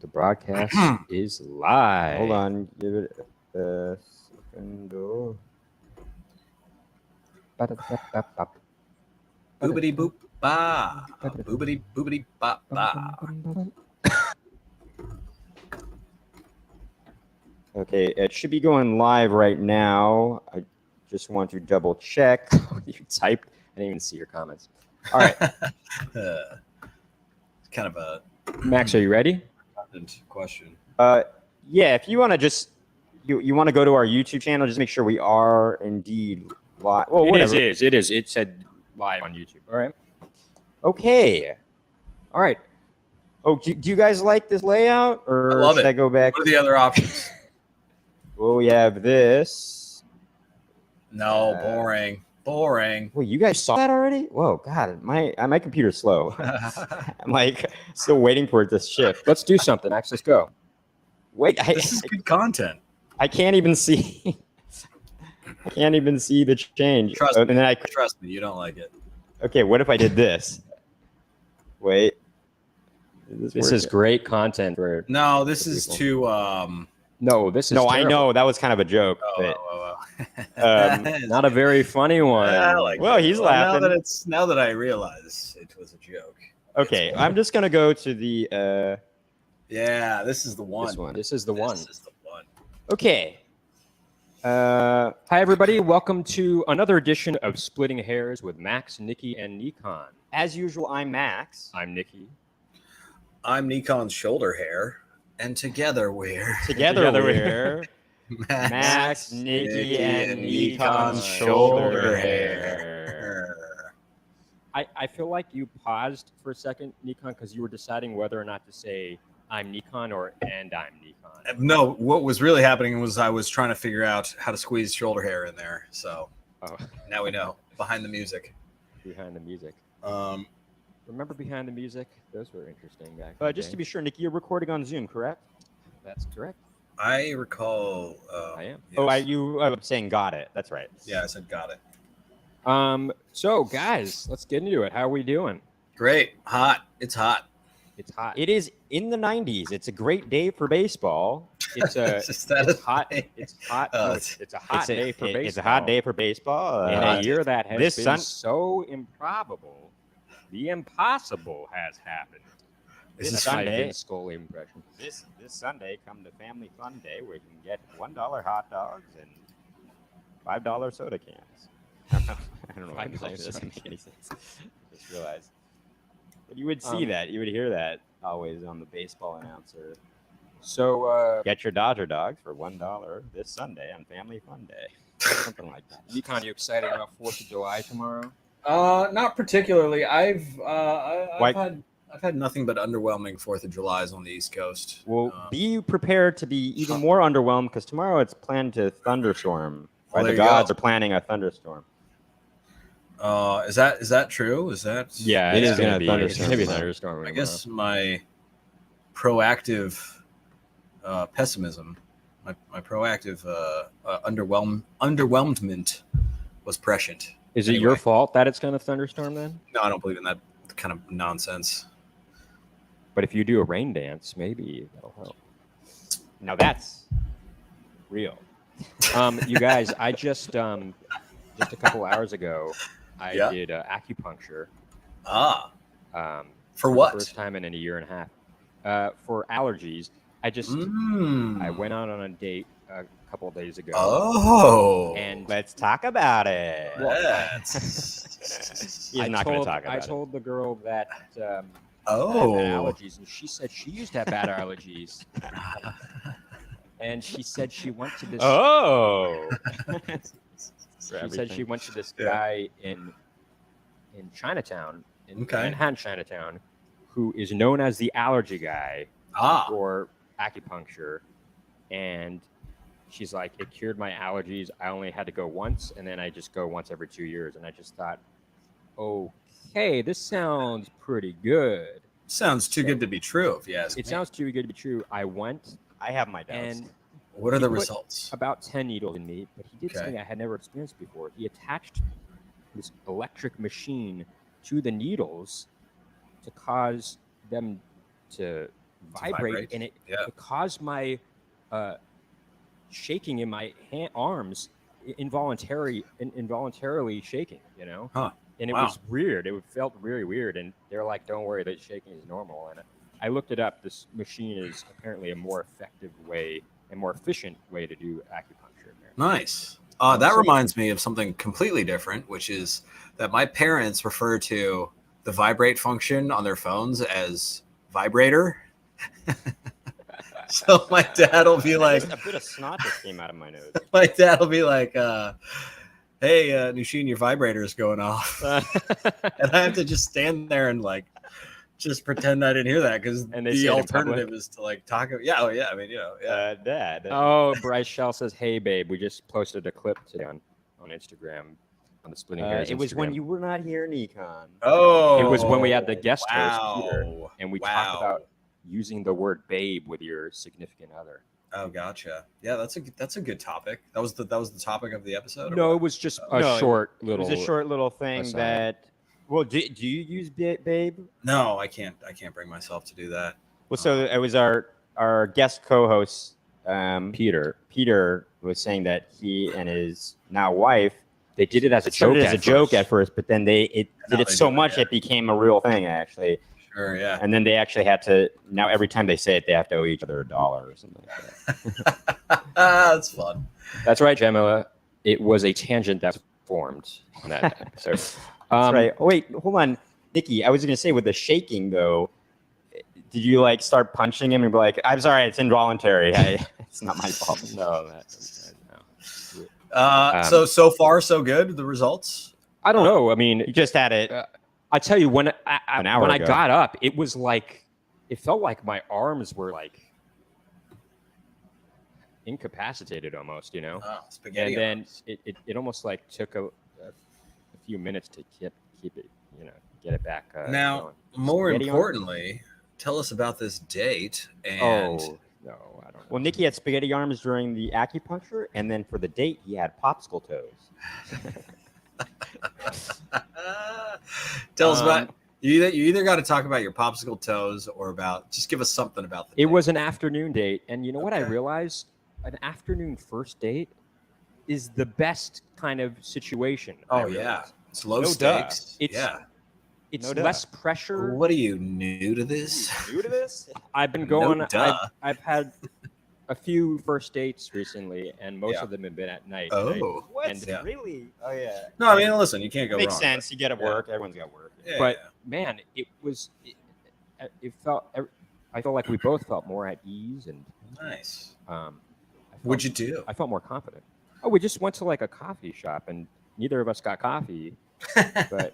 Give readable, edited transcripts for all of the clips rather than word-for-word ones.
The broadcast is live. Hold on, give it a second. Boobity boop ba. Boobity boobity ba ba. Okay, it should be going live right now. I just want to double check. You typed. I didn't even see your comments. All right, It's kind of a Max, are you ready? redundant question. Yeah, if you want to just you want to go to our YouTube channel, just make sure we are indeed live. Well, whatever. It is. It said live on YouTube. All right. Okay. All right. Oh, do you guys like this layout, or I love should it. I go back? What are the other options? Well, we have this. No, boring. Boring. Well, you guys saw that already? Whoa, God, my computer's slow. I'm like still waiting for it to shift. Let's do something, Max. Let's go. Wait, This is good content. I can't even see. I can't even see the change. Trust And then Trust me, you don't like it. okay, what if I did this? Wait. This is great content for. No, this is people. too. No, this is. No, I terrible. know that was kind of a joke. But, Not a very funny one. I like well, it. he's laughing. Now that I realize it was a joke. Okay, I'm just gonna go to the. Yeah, this is the one. This one. This is the one. This is the one. Okay. Hi, everybody. Welcome to another edition of Splitting Hairs with Max, Nikki, and Nikon. As usual, I'm Max. I'm Nikki. I'm Nikon's shoulder hair, and together we're Together we're Max, Nikki, and Nikon's shoulder hair. I feel like you paused for a second, Nikon, because you were deciding whether or not to say I'm Nikon or and I'm Nikon. No, what was really happening was I was trying to figure out how to squeeze shoulder hair in there. So now we know. Behind the music. Behind the music. Remember Behind the Music? Those were interesting back. Just to be sure, Nikki, you're recording on Zoom, correct? That's correct. I recall. I am. Yes. I'm saying got it. That's right. Yeah, I said got it. So guys, let's get into it. How are we doing? Great. Hot. It's hot. It's hot. It is in the 90s. It's a great day for baseball. It's a. Is that it's a hot. thing? It's hot. Oh, no, it's- it's a hot day for baseball. It's a hot day for baseball. In a year that has this been so improbable, the impossible has happened. This That's is my Sunday. Vince Scully impression. This Sunday, come to Family Fun Day, where you can get $1 hot dogs and $5 soda cans. I don't know why I'm saying this. Doesn't make any sense. Just realized. But you would see that. You would hear that always on the baseball announcer. So, Get your Dodger dogs for $1 this Sunday on Family Fun Day. Something like that. Nikon, you excited about 4th of July tomorrow? Not particularly. Why- I've had nothing but underwhelming 4th of July's on the East Coast. Well, be prepared to be even more underwhelmed because tomorrow it's planned to thunderstorm. Well, the there you gods go. are planning a thunderstorm. Is that true? Is that? Yeah, It it's is gonna gonna be thunderstorm It's gonna be tomorrow. thunderstorm. I guess my proactive pessimism, my proactive underwhelmment was prescient. Is it Anyway. your fault that it's gonna thunderstorm then? No, I don't believe in that kind of nonsense. But if you do a rain dance, maybe that'll help. Now that's real. You guys, I just a couple hours ago, I Yeah. did acupuncture. Ah, For for the what? first time in a year and a half. For allergies. I just Mm. I went out on a date a couple of days ago. Oh, And Let's talk about it. That's- He's not going to talk about I it. told the girl that I oh, had allergies, and she said she used to have bad allergies. And she said she went to this. Oh. She said she went to this Yeah. guy in Chinatown, in Okay. Manhattan, Chinatown, who is known as the allergy guy for acupuncture, and she's like, it cured my allergies. I only had to go once, and then I just go once every 2 years, and I just thought, okay, this sounds pretty good. sounds too good to be true. If you ask It me. sounds too good to be true. I went, I have my doubts. and What are the he put results? about 10 needles in me, but he did Okay. something I had never experienced before. He attached this electric machine to the needles to cause them to vibrate. And it caused my shaking in my arms involuntarily shaking, you know? Huh. And it was weird. It felt really weird. And they're like, don't worry, that shaking is normal. And I looked it up. This machine is apparently a more effective way and more efficient way to do acupuncture. Nice. That reminds me of something completely different, which is that my parents refer to the vibrate function on their phones as vibrator. So my dad will be like, a bit of snot just came out of my nose. My dad will be like, hey, Nushin, your vibrator is going off. And I have to just stand there and like just pretend I didn't hear that, because the alternative is to like talk. Yeah, I mean, Dad. Oh, Bryce Shell says, "Hey, babe, we just posted a clip today on Instagram on the Splitting Hairs. It was when you were not here, Nikon. Oh, it was when we had the guest host Peter, and we talked about using the word babe with your significant other. Oh, gotcha. Yeah, that's a good topic. That was the topic of the episode. No, it was just a short little. It was a short little thing aside. that. Well, do you use babe? No, I can't bring myself to do that. Well, so it was our guest co-host Peter. Peter was saying that he and his now wife, they did it as a joke at first, but then they did it so much it became a real thing actually. Sure, yeah. And then they actually had to, now every time they say it, they have to owe each other $1 or something like that. That's fun. That's right, Gemma. It was a tangent that formed on that episode. That's right. Oh, wait, hold on. Nikki, I was going to say with the shaking, though, did you like start punching him and be like, I'm sorry, it's involuntary. It's not my fault. No. So far, so good, the results? I don't know. I mean, you just had it. I tell you, when I ago. got up, it was like, it felt like my arms were like incapacitated almost, you know? Oh, spaghetti and arms. then it almost like took a few minutes to keep it, you know, get it back. Now, going. more Spaghetti importantly, tell us about this date. And no, I don't know. Well, Nikki had spaghetti arms during the acupuncture, and then for the date, he had popsicle toes. Tell us about you either got to talk about your popsicle toes or just give us something about the date. It was an afternoon date, and you know what I realized? An afternoon first date is the best kind of situation. Oh yeah, it's low stakes. It's less pressure. What are you, new to this? I've been going. I've had a few first dates recently, and most of them have been at night. Oh, what? And, Really? Oh yeah. No, I mean, listen, you can't go Makes wrong. sense. You get to work. Everyone's got work. But man, it felt. I felt like we both felt more at ease and nice. What'd you do? I felt more confident. Oh, we just went to like a coffee shop, and neither of us got coffee. But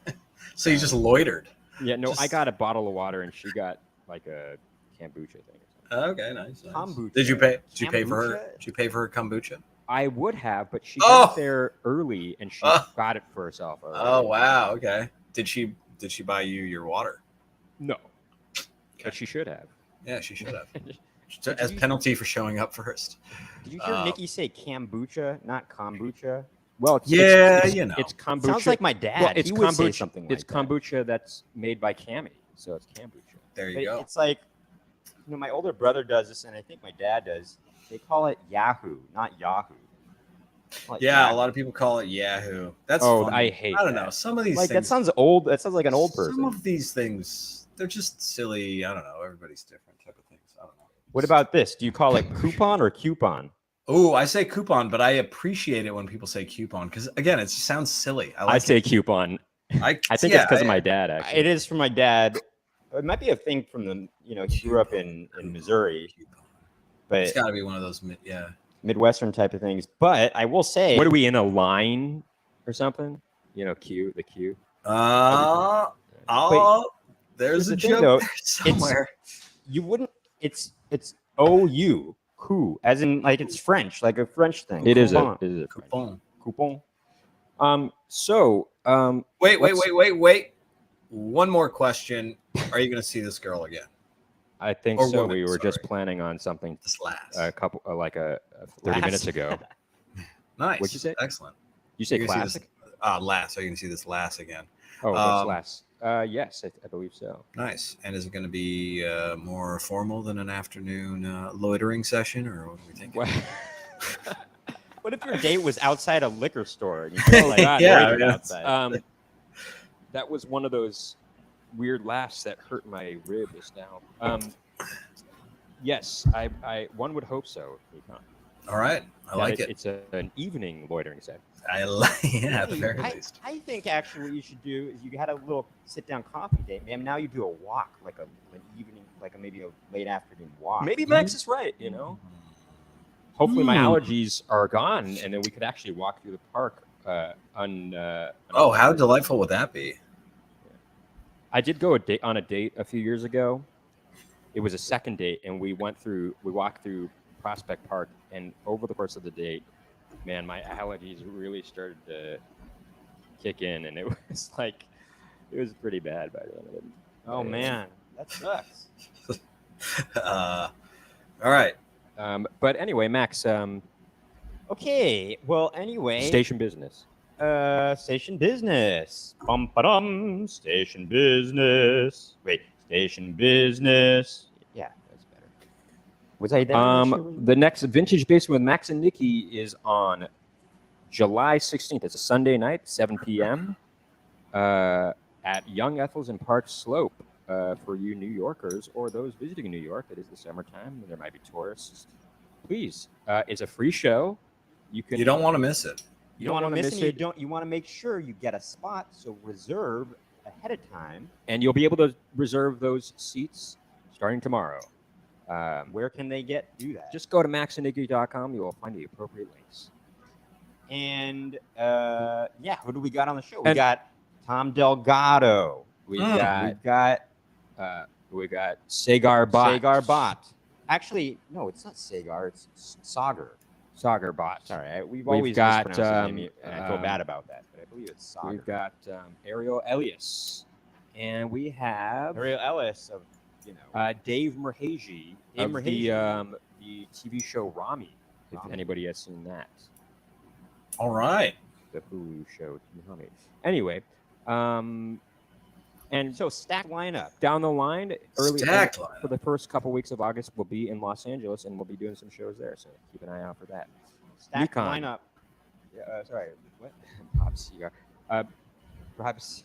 so you just loitered. Yeah, no, I got a bottle of water, and she got like a kombucha thing. Okay, nice. Kombucha. Did you pay for her? Did you pay for her kombucha? I would have, but she got there early, and she got it for herself. Oh wow, okay. Did she buy you your water? No, but she should have. Yeah, she should have. As penalty for showing up first. Did you hear Nikki say kombucha, not kombucha? Well, it's kombucha. Sounds like my dad. Well, it's he would kombucha. Say something like it's kombucha that's made by Cami, so it's kombucha. There you go. It's like, my older brother does this, and I think my dad does. They call it Yahoo, not Yahoo. A lot of people call it Yahoo. That's funny. I hate. I don't know. Some of these things, that sounds old. That sounds like an old person. Some of these things, they're just silly. I don't know. Everybody's different type of things. I don't know. What about this? Do you call it coupon or coupon? Oh, I say coupon, but I appreciate it when people say coupon because again, it just sounds silly. I say coupon. I think it's because of my dad. Actually, it is from my dad. It might be a thing from the. He grew up in Missouri, but it's got to be one of those. Midwestern type of things. But I will say, what are we in a line or something? The Q. There's a thing, joke though, there somewhere. You wouldn't. It's OU. Coup, as in like it's French, like a French thing. It is a coupon. Wait. One more question. Are you going to see this girl again? I think so. Woman, we were just planning on something this last a couple 30 minutes ago. Nice. What'd you say? Excellent. You say classic? Last. Are you going to see this last again? Oh, what's last? Yes, I believe so. Nice. And is it going to be more formal than an afternoon loitering session, or what are we thinking? What if your date was outside a liquor store and you just loitered outside? That was one of those weird laughs that hurt my rib just now. Yes, I one would hope so. All right, I like it. It's an evening loitering set. At the very least. I think actually what you should do is you had a little sit-down coffee date. Maybe now you do a walk, like an evening, maybe a late afternoon walk. Maybe Max is right. Hopefully my allergies are gone, and then we could actually walk through the park. How delightful would that be? I did go on a date a few years ago. It was a second date, and we walked through Prospect Park, and over the course of the date, man, my allergies really started to kick in, and it was pretty bad by the end of it. Oh man, that sucks. All right. But anyway, Max. Okay. Well, anyway. Station business. Station business. Bum-ba-dum. Station business. Wait. Station business. Yeah, that's better. Was I there? The next Vintage Basement with Max and Nikki is on July 16th. It's a Sunday night, 7 p.m. At Young Ethels and Park Slope. For you New Yorkers or those visiting New York, it is the summertime. There might be tourists. Please, it's a free show. You don't want to miss it. You don't want to miss it. You want to make sure you get a spot. So reserve ahead of time, and you'll be able to reserve those seats starting tomorrow. Where can they do that? Just go to maxandnikki.com. You will find the appropriate links. And who do we got on the show? We got Tom Delgado. We got Sagar Bot. Sagar Bot. Actually, no, it's not Sagar. It's Sagar. Sagar Bot. Sorry, we've always got mispronounced his name, and I feel bad about that, but I believe it's Sagar. We've got Ariel Elias, and we have Ariel Ellis of Dave Merhage of the TV show Rami. If anybody has seen that. All right. The Hulu show Rami. Anyway. And so stacked lineup down the line, for the first couple weeks of August, we'll be in Los Angeles and we'll be doing some shows there. So keep an eye out for that. Stacked lineup. Sorry, what? Perhaps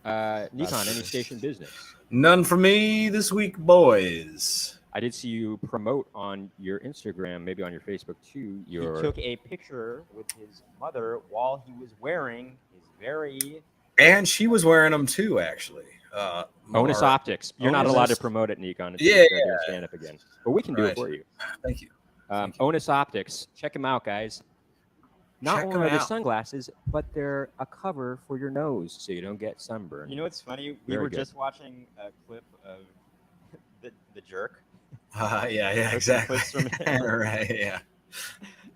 Nikon, any station business? None for me this week, boys. I did see you promote on your Instagram, maybe on your Facebook too. He took a picture with his mother while he was wearing his very. And she was wearing them too, actually. Onus Optics. You're not allowed to promote it, Nikon. Stand up again, but we can do it for you. Thank you. Onus Optics. Check them out, guys. Not only are they sunglasses, but they're a cover for your nose, so you don't get sunburn. You know what's funny? We were just watching a clip of the Jerk. Yeah, exactly. Right, yeah.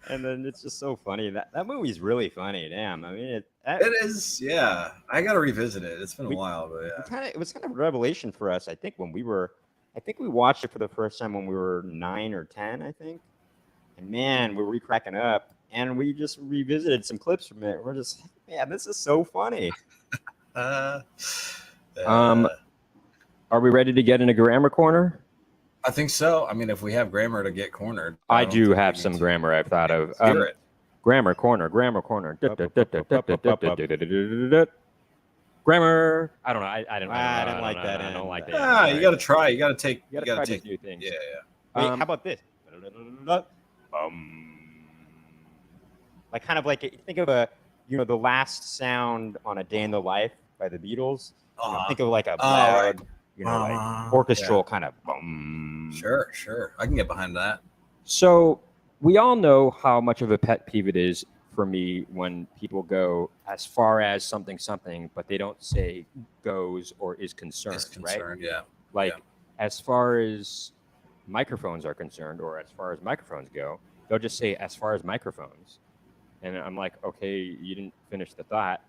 And then it's just so funny. That movie's really funny. Damn. I mean, it is. Yeah, I got to revisit it. It's been a while, but yeah. It was kind of a revelation for us. I think we watched it for the first time when we were 9 or 10. I think, and man, we were cracking up, and we just revisited some clips from it. We're just, man, this is so funny. Are we ready to get in a grammar corner? I think so. I mean, if we have grammar to get cornered. I do have some grammar I've thought of. Grammar corner. Grammar. I don't know. I don't like that. I don't like that. You got to try. You got to take. You got to try these new things. Yeah. Wait, how about this? Like kind of like think of the last sound on A Day in the Life by the Beatles. Think of like a loud. Like orchestral kind of boom. Sure. I can get behind that. So we all know how much of a pet peeve it is for me when people go as far as something, but they don't say goes or is concerned, right? Yeah. Like as far as microphones are concerned, or as far as microphones go, they'll just say as far as microphones. And I'm like, okay, you didn't finish the thought.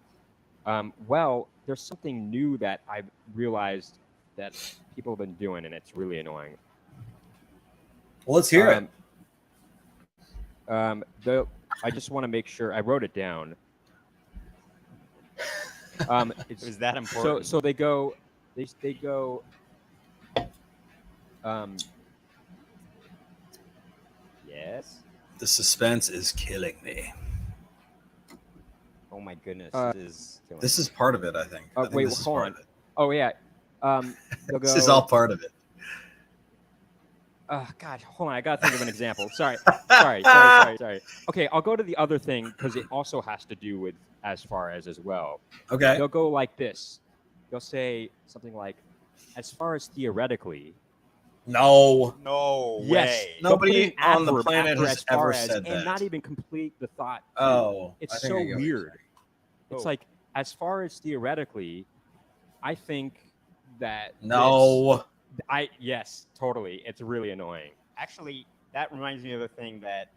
Well, there's something new that I've realized that people have been doing, and it's really annoying. Well, let's hear it. I just want to make sure I wrote it down. Is that important? So they go. They go. Yes. The suspense is killing me. Oh my goodness, this is part of it, I think. I think wait, this is hold part on. of it. Oh yeah. This is all part of it. God, hold on. I gotta think of an example. Sorry. Okay, I'll go to the other thing because it also has to do with as far as well. Okay. They'll go like this. They'll say something like, as far as theoretically. No Yes. way. Nobody on the planet has ever said that. And not even complete the thought. Oh. It's so weird. It's like, as far as theoretically, I think that. No. Yes, totally. It's really annoying. Actually, that reminds me of a thing that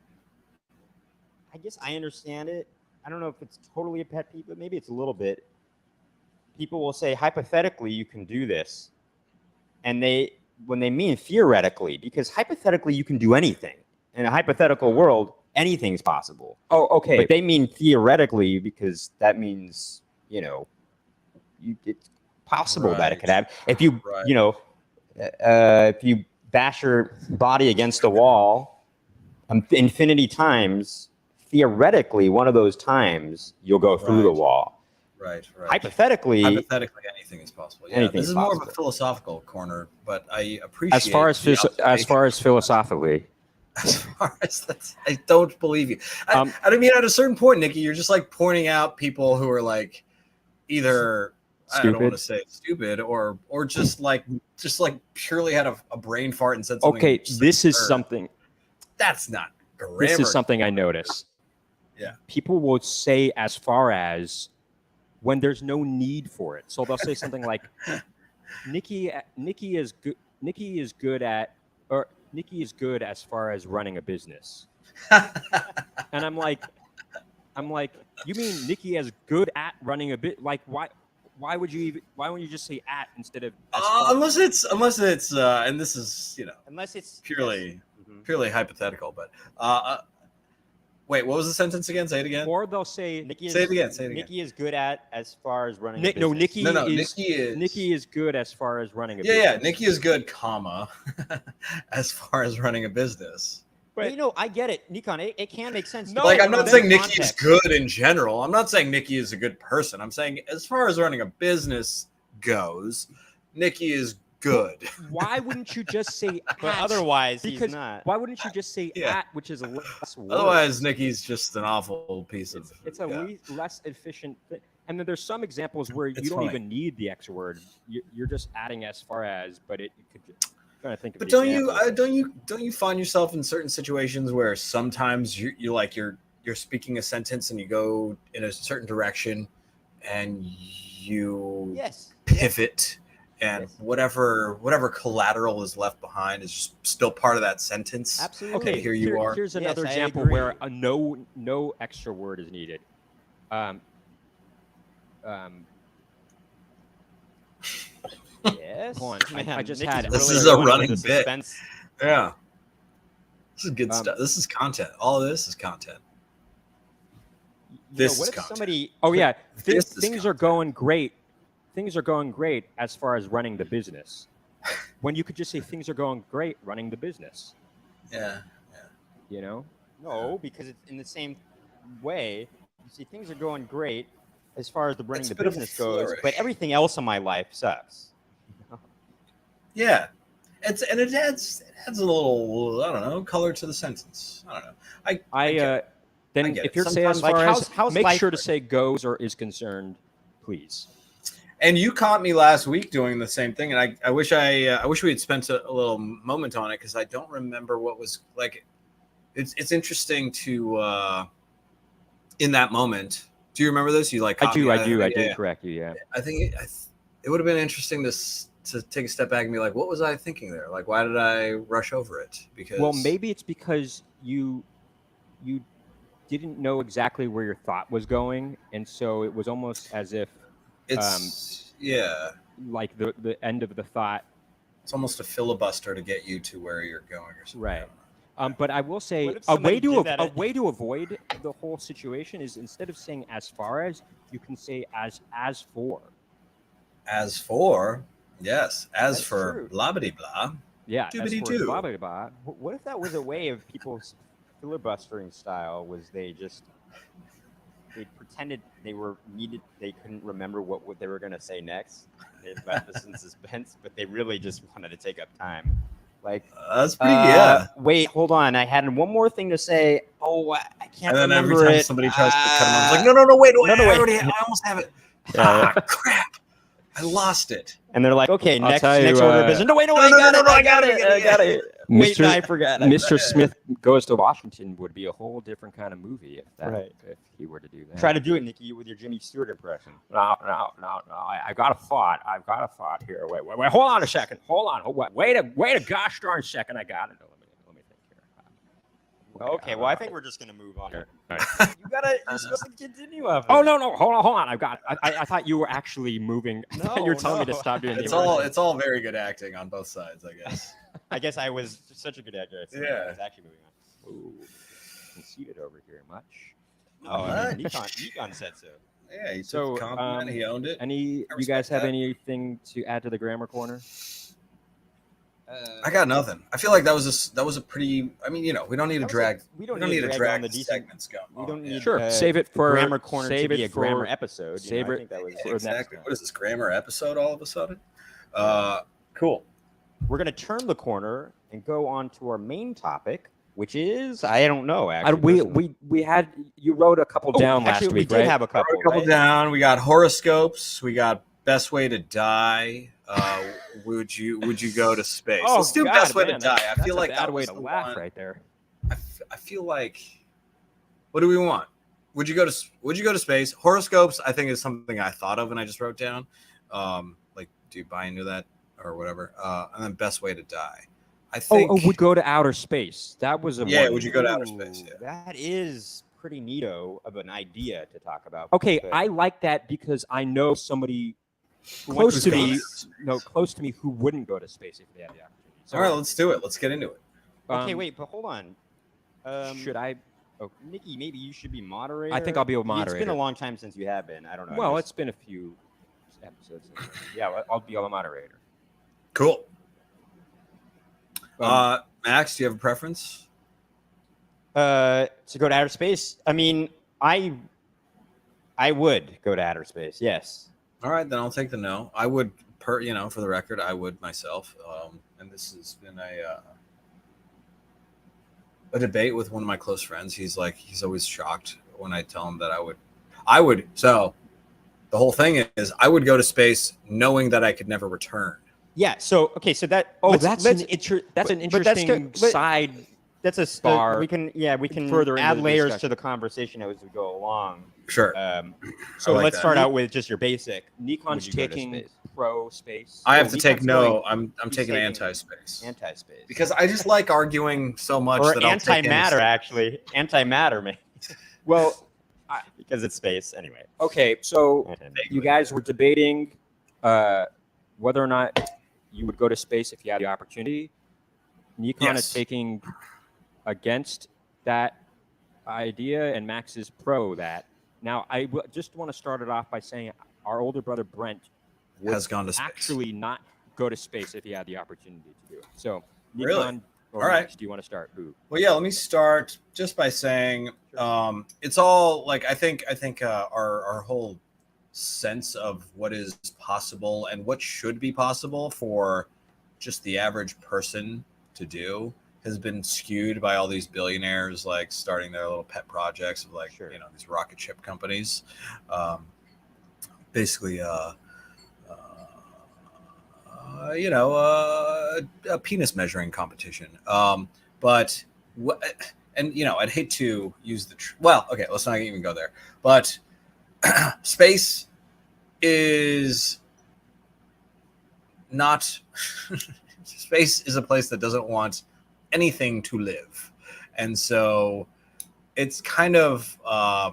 I guess I understand it. I don't know if it's totally a pet peeve, but maybe it's a little bit. People will say, hypothetically, you can do this. And when they mean theoretically, because hypothetically, you can do anything. In a hypothetical world, anything's possible. Oh, okay. But they mean theoretically because that means, it's possible that it could happen. If you, if you bash your body against a wall infinity times, theoretically, one of those times you'll go through the wall. Right. Hypothetically, anything is possible. Yeah, this is more of a philosophical corner, but I appreciate. As far as philosophically. As far as that, I don't believe you. I mean, at a certain point, Nikki, you're just like pointing out people who are like either. Stupid. I don't want to say stupid or just like purely had a brain fart and said something. Okay, this is something. That's not grammar. This is something I notice. Yeah. People will say as far as when there's no need for it. So they'll say something like, Nikki is good as far as running a business. And I'm like, you mean Nikki is good at running a bit? Like, why wouldn't you just say at instead of unless it's and this is unless it's purely hypothetical, but wait, what was the sentence again? Say it again. Or they'll say say it again. Nikki is good at as far as running a business. Nikki is good as far as running a business. Yeah, Nikki is good, comma, as far as running a business. But I get it, Nikon. It can make sense. No, I'm not saying Nikki is good in general. I'm not saying Nikki is a good person. I'm saying as far as running a business goes, Nikki is good. Why wouldn't you just say at? But otherwise, he's not. Why wouldn't you just say at, which is a less word? Otherwise, Nikki's just an awful piece of. It's a less efficient thing. And then there's some examples where you don't even need the extra word. You're just adding as far as, but it could. Trying to think of. But don't you find yourself in certain situations where sometimes you're speaking a sentence and you go in a certain direction and you pivot and whatever collateral is left behind is just still part of that sentence. Absolutely. Okay, here you are. Here's another example where a no extra word is needed. Yes. Hold on. I just had. This is a running bit. Yeah. This is good stuff. This is content. All of this is content. This is content. Oh yeah, things are going great. Things are going great as far as running the business. When you could just say things are going great running the business. Yeah. No, because it's in the same way. You see, things are going great as far as running the business goes, but everything else in my life sucks. Yeah, it adds a little, I don't know, color to the sentence. I don't know. Then if you're saying as far as, make sure to say goes or is concerned, please. And you caught me last week doing the same thing, and I wish we had spent a little moment on it because I don't remember what was like. It's interesting to in that moment. Do you remember this? You like? I do. I did correct you. Yeah. I think it would have been interesting to take a step back and be like, what was I thinking there? Like, why did I rush over it? Because maybe it's because you didn't know exactly where your thought was going, and so it was almost as if it's like the end of the thought. It's almost a filibuster to get you to where you're going or something. Right. But I will say What if a way somebody to avoid the whole situation is instead of saying as far as, you can say as for. As for, yes. As That's for true. blah blah blah. Yeah, as for Doobity-doo. blah blah blah. What if that was a way of people's filibustering style? Was they pretended they couldn't remember what they were going to say next. They left us in suspense, but they really just wanted to take up time. Like, that's pretty yeah. Wait, hold on. I had one more thing to say. Oh, I can't And then remember every time it. somebody tries to cut him off, it's like, no, wait, wait. I almost have it. Yeah, Crap. I lost it. And they're like, okay, I'll next tell you, order of business. I got it. Wait, I forgot. Mr. Smith Goes to Washington would be a whole different kind of movie if he were to do that. Try to do it, Nikki, with your Jimmy Stewart impression. No. I got a thought. I've got a thought here. Wait. Hold on a second. Hold on. Wait a gosh darn second. I got it. Let me think here. Okay, well, I think we're just gonna move on. Right. You're supposed to continue off. Oh no! Hold on. I've got it. I thought you were actually moving. No, You're telling me to stop doing It's the all very good acting on both sides, I guess. I guess I was such a good actor. I was actually moving on. Ooh, conceited over here much. Oh, I mean, Nikon said so. Yeah, he took the compliment. He owned it. You guys have anything to add to the grammar corner? I got nothing. I feel like that was a pretty. I mean, we don't need to drag. We don't need to drag the segments going. We don't need save it for grammar corner to be a for grammar episode. Save I it think that was exactly. What is this grammar episode all of a sudden? Cool. We're gonna turn the corner and go on to our main topic, which is I don't know. Actually, we had you wrote a couple down last week. We did have a couple. Down. We got horoscopes. We got best way to die. Would you go to space? Oh, let's do God, best way man, to die. I feel like that's a bad that way was to the laugh one. right there. I feel like. What do we want? Would you go to space? Horoscopes, I think, is something I thought of and I just wrote down. Like, do you buy into that or whatever? And then best way to die. I think. Would go to outer space. That was a one. Would you go to outer space? Yeah. That is pretty neato of an idea to talk about. Okay, but I like that because I know somebody close to me who wouldn't go to space if they had the opportunity. So, all right, let's do it. Let's get into it. Okay, wait, but hold on. Should I? Oh, Nikki, maybe you should be moderator. I think I'll be a moderator. It's been a long time since you have been. I don't know. Well, it's been a few episodes. Yeah, I'll be a moderator. Cool. Max, do you have a preference? To go to outer space? I mean, I would go to outer space. Yes. All right, then I'll take the no. I would, for the record, I would myself. And this has been a debate with one of my close friends. He's always shocked when I tell him that I would. So the whole thing is I would go to space knowing that I could never return. Yeah. So, okay. So that, that's an interesting side. That's a bar. We can further add layers to the conversation as we go along. Sure. So let's start out with just your basic. Nikon's taking pro space. I have to take no. I'm taking anti-space. Anti-space. Because I just like arguing so much. Or that antimatter, actually. Antimatter, man. Well, because it's space anyway. Okay, so you guys were debating whether or not you would go to space if you had the opportunity. Nikon is taking against that idea, and Max is pro that. Now, I just want to start it off by saying our older brother Brent has gone to space. Actually not go to space if he had the opportunity to do it. So, Nikon, really? Or all right. Max, do you want to start? Who? Well, yeah. Let me start just by saying it's all like I think our whole sense of what is possible and what should be possible for just the average person to do has been skewed by all these billionaires like starting their little pet projects of like these rocket ship companies, basically a penis measuring competition. But I'd hate to use let's not even go there. But space is not. Space is a place that doesn't want anything to live, and so it's kind of I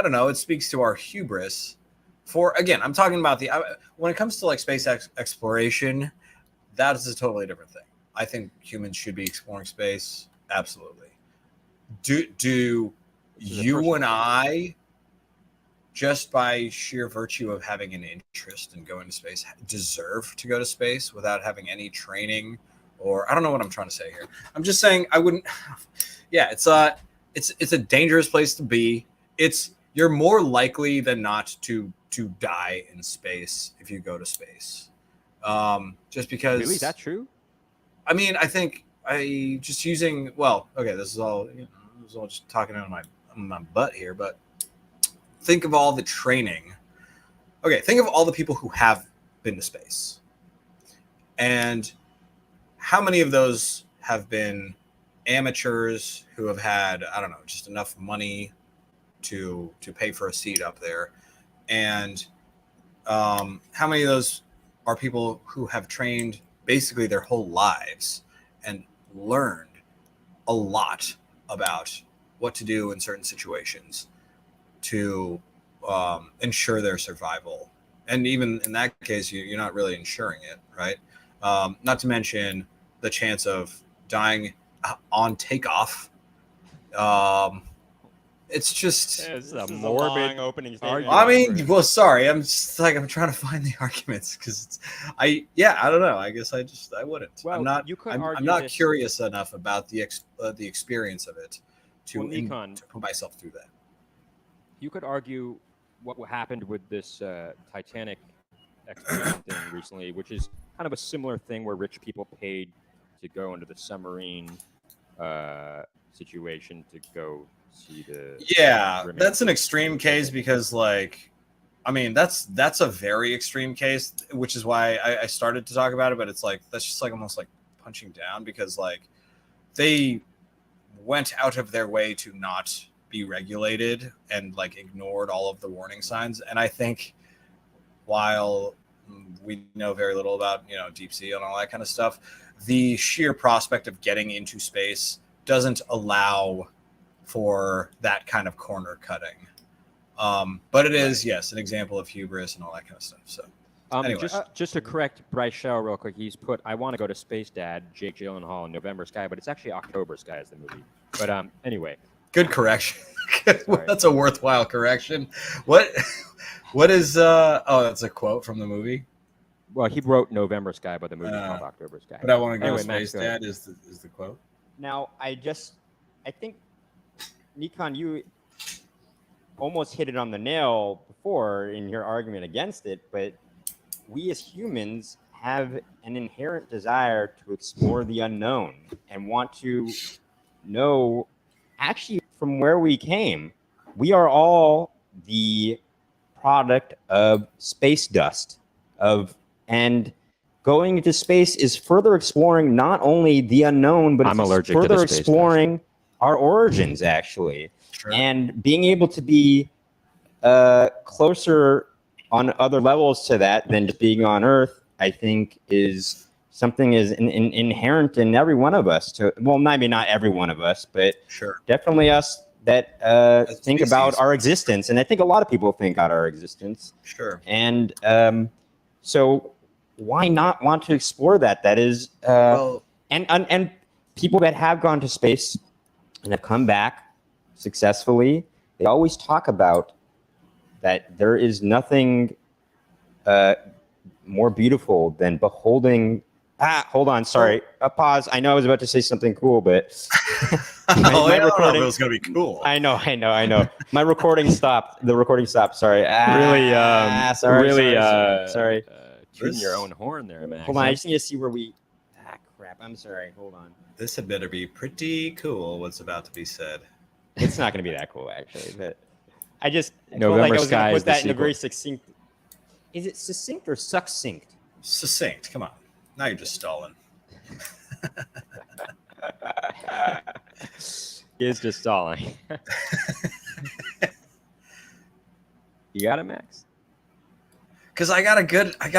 don't know. It speaks to our hubris. I'm talking about when it comes to like space exploration, that is a totally different thing. I think humans should be exploring space. Absolutely. Do you and I, just by sheer virtue of having an interest in going to space, deserve to go to space without having any training? Or I don't know what I'm trying to say here. I'm just saying I wouldn't. Yeah, it's a dangerous place to be. You're more likely than not to die in space if you go to space. Just because. Really, is that true? I mean, I think this is all just talking out of my butt here, but think of all the training. Okay, think of all the people who have been to space, and how many of those have been amateurs who have had, I don't know, just enough money to pay for a seat up there, and how many of those are people who have trained basically their whole lives and learned a lot about what to do in certain situations to ensure their survival. And even in that case, you're not really ensuring it, right? Not to mention the chance of dying on takeoff. It's just a morbid opening statement. I mean, well, sorry, I'm trying to find the arguments because I don't know. I guess I wouldn't. Well, I'm not curious enough about the experience of it to put myself through that. You could argue what happened with this Titanic expedition thing recently, which is kind of a similar thing where rich people paid to go into the submarine situation to go see the. Yeah, that's an extreme case because, like, I mean, that's a very extreme case, which is why I started to talk about it. But it's like that's just like almost like punching down because like they went out of their way to not be regulated and like ignored all of the warning signs. And I think while we know very little about deep sea and all that kind of stuff, the sheer prospect of getting into space doesn't allow for that kind of corner cutting. But it is, yes, an example of hubris and all that kind of stuff. So anyway. Just to correct Bryce Shell real quick, he's put I Want to Go to Space Dad, Jake Gyllenhaal in November Sky, but it's actually October Sky is the movie. But anyway. Good correction. That's a worthwhile correction. What is that's a quote from the movie? Well, he wrote November Sky, but the movie called October Sky. But I Want to Go to Space Dad is the quote. Now, I think, Nikon, you almost hit it on the nail before in your argument against it, but we as humans have an inherent desire to explore the unknown and want to know actually from where we came. We are all the product of space dust, and going into space is further exploring not only the unknown, but it's further exploring our origins, actually. Sure. And being able to be closer on other levels to that than just being on Earth, I think is something is inherent in every one of us. Maybe not every one of us, but sure, definitely us that think about our existence. And I think a lot of people think about our existence. Sure. And so why not want to explore that? That is, and people that have gone to space and have come back successfully, they always talk about that there is nothing more beautiful than beholding. Hold on, sorry. Pause. I know I was about to say something cool, but my recording was going to be cool. I know. My recording stopped. The recording stopped. Sorry. Sorry. Tooting your own horn there, man. Hold on, I just need to see where we. Crap. I'm sorry. Hold on. This had better be pretty cool. What's about to be said? It's not going to be that cool, actually. But I just November felt like I was going to put that in a sequel. very succinct. Is it succinct or succinct? Succinct. Come on. Now you're just stalling. He is just stalling. You got it, Max? Because I got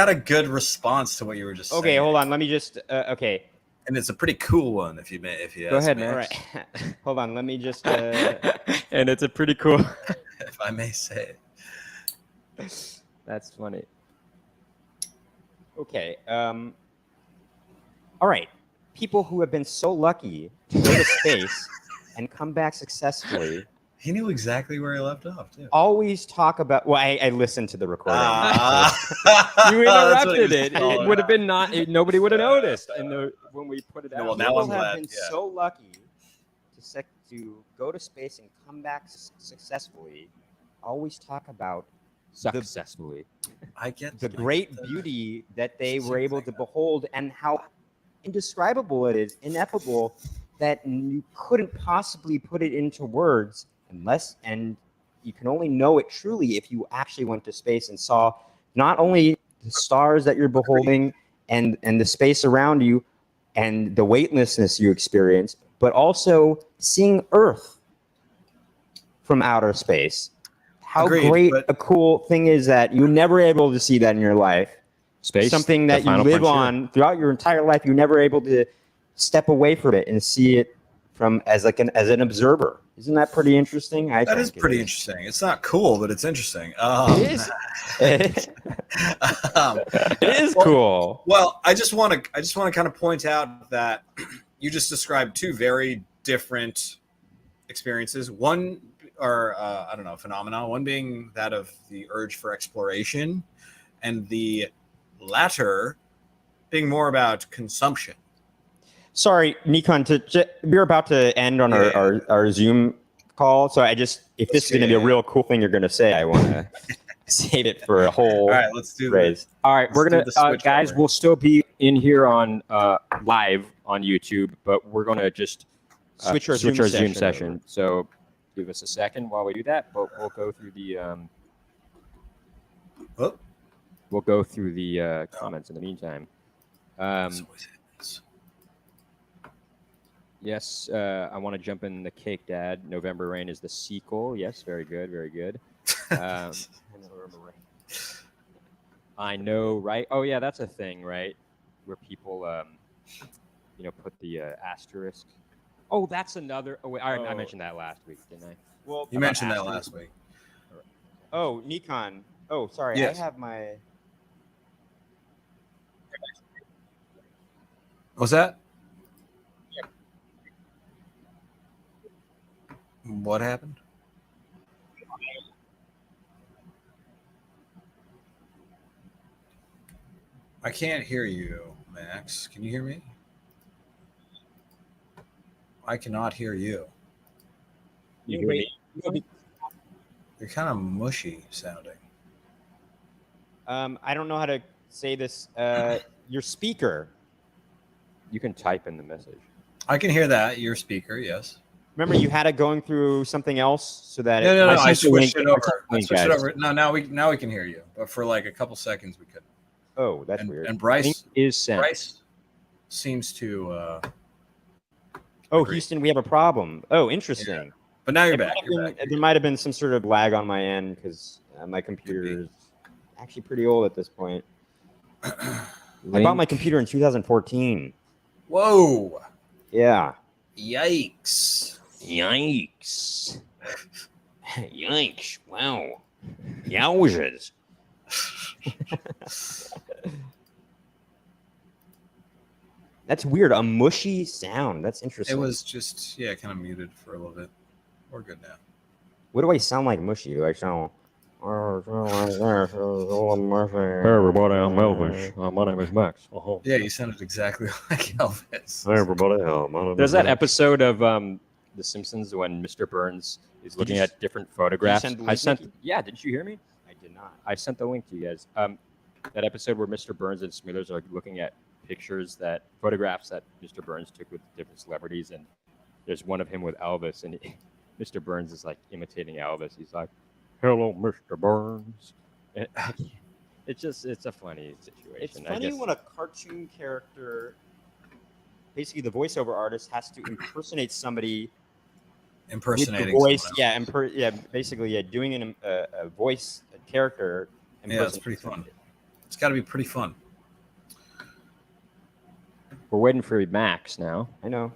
a good response to what you were just saying. Okay, hold on. Let me just. Okay. And it's a pretty cool one, if you go ahead, Max. All right. Hold on. Let me just. And it's a pretty cool. If I may say it. That's funny. Okay. All right. people who have been so lucky to go to space and come back successfully. He knew exactly where he left off, too. Always talk about. Well, I listened to the recording. You interrupted it. It would have been not. Nobody would have noticed. And when we put it out, well, now people I'm have glad, been so lucky to go to space and come back successfully. Always talk about successfully. I get the great beauty that they were able to behold, and how indescribable it is, ineffable, that you couldn't possibly put it into words and you can only know it truly if you actually went to space and saw not only the stars that you're beholding and the space around you and the weightlessness you experience, but also seeing Earth from outer space. How great a cool thing is that you're never able to see that in your life. Space, something that you live on throughout your entire life, you're never able to step away from it and see it from as an observer. Isn't that pretty interesting? That is pretty interesting. It's not cool, but it's interesting. It is. It is cool. Well, I just want to kind of point out that you just described two very different experiences. One, or I don't know, phenomena. One being that of the urge for exploration, and the latter being more about consumption. Sorry, Nikon, we're about to end on our Zoom call. So if this is going to be a real cool thing you're going to say, I want to save it for a whole All right, let's do raise. this. All right, we're going to, guys, we'll still be in here on live on YouTube, but we're going to just switch our Zoom session. So give us a second while we do that, but we'll go through the comments in the meantime. Yes, I want to jump in the cake, Dad. November Rain is the sequel. Yes, very good, very good. I know, right? Oh, yeah, that's a thing, right? Where people, put the asterisk. Oh, that's another. Oh, wait, I mentioned that last week, didn't I? Well, you mentioned that last week. Oh, Nikon. Oh, sorry. Yes. I have my. What's that? What happened? I can't hear you, Max. Can you hear me? I cannot hear you. You hear me? You're kind of mushy sounding. I don't know how to say this. Your speaker. You can type in the message. I can hear that. Your speaker, yes. Remember, you had it going through something else so that no. I switched it over. No, now we can hear you, but for like a couple seconds we couldn't. Oh, that's weird. And Bryce Bryce seems to. Agree. Houston, we have a problem. Oh, interesting. Yeah. But now you're back. There might have been some sort of lag on my end because my computer is actually pretty old at this point. I bought my computer in 2014. Whoa. Yeah. Yikes. Yikes. Yikes. Wow. Yowzers. That's weird. A mushy sound. That's interesting. It was just, kind of muted for a little bit. We're good now. What do I sound like mushy? Do I sound... Hey everybody, I'm Elvis. My name is Max. Uh-huh. Yeah, you sounded exactly like Elvis. Hey everybody, my name There's that Max. Episode of The Simpsons when Mr. Burns is looking at different photographs. Yeah, didn't you hear me? I did not. I sent the link to you guys. That episode where Mr. Burns and Smithers are looking at photographs that Mr. Burns took with different celebrities, and there's one of him with Elvis, and Mr. Burns is like imitating Elvis. He's like, "Hello, Mr. Burns." It's a funny situation. It's funny when a cartoon character, basically the voiceover artist, has to impersonate somebody. Impersonating with the voice, basically, doing a voice, a character. Yeah, it's pretty fun. It's got to be pretty fun. We're waiting for Max now. I know.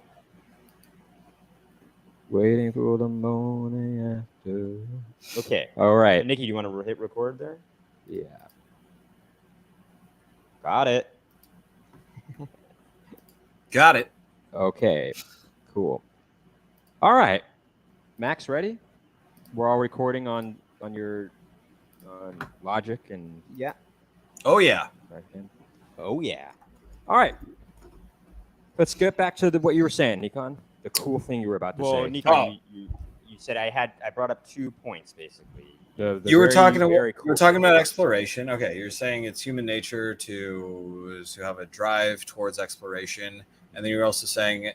Waiting for the morning after. Okay. All right. Nikki, do you want to hit record there? Yeah. Got it. Got it. Okay, cool. All right, Max, ready? We're all recording on your Logic and yeah. Oh yeah. Oh yeah. All right. Let's get back to what you were saying, Nikon. The cool thing you were about to say. Well, Nikon, you said I brought up 2 points basically. You were talking about exploration. Okay, you're saying it's human nature to have a drive towards exploration, and then you're also saying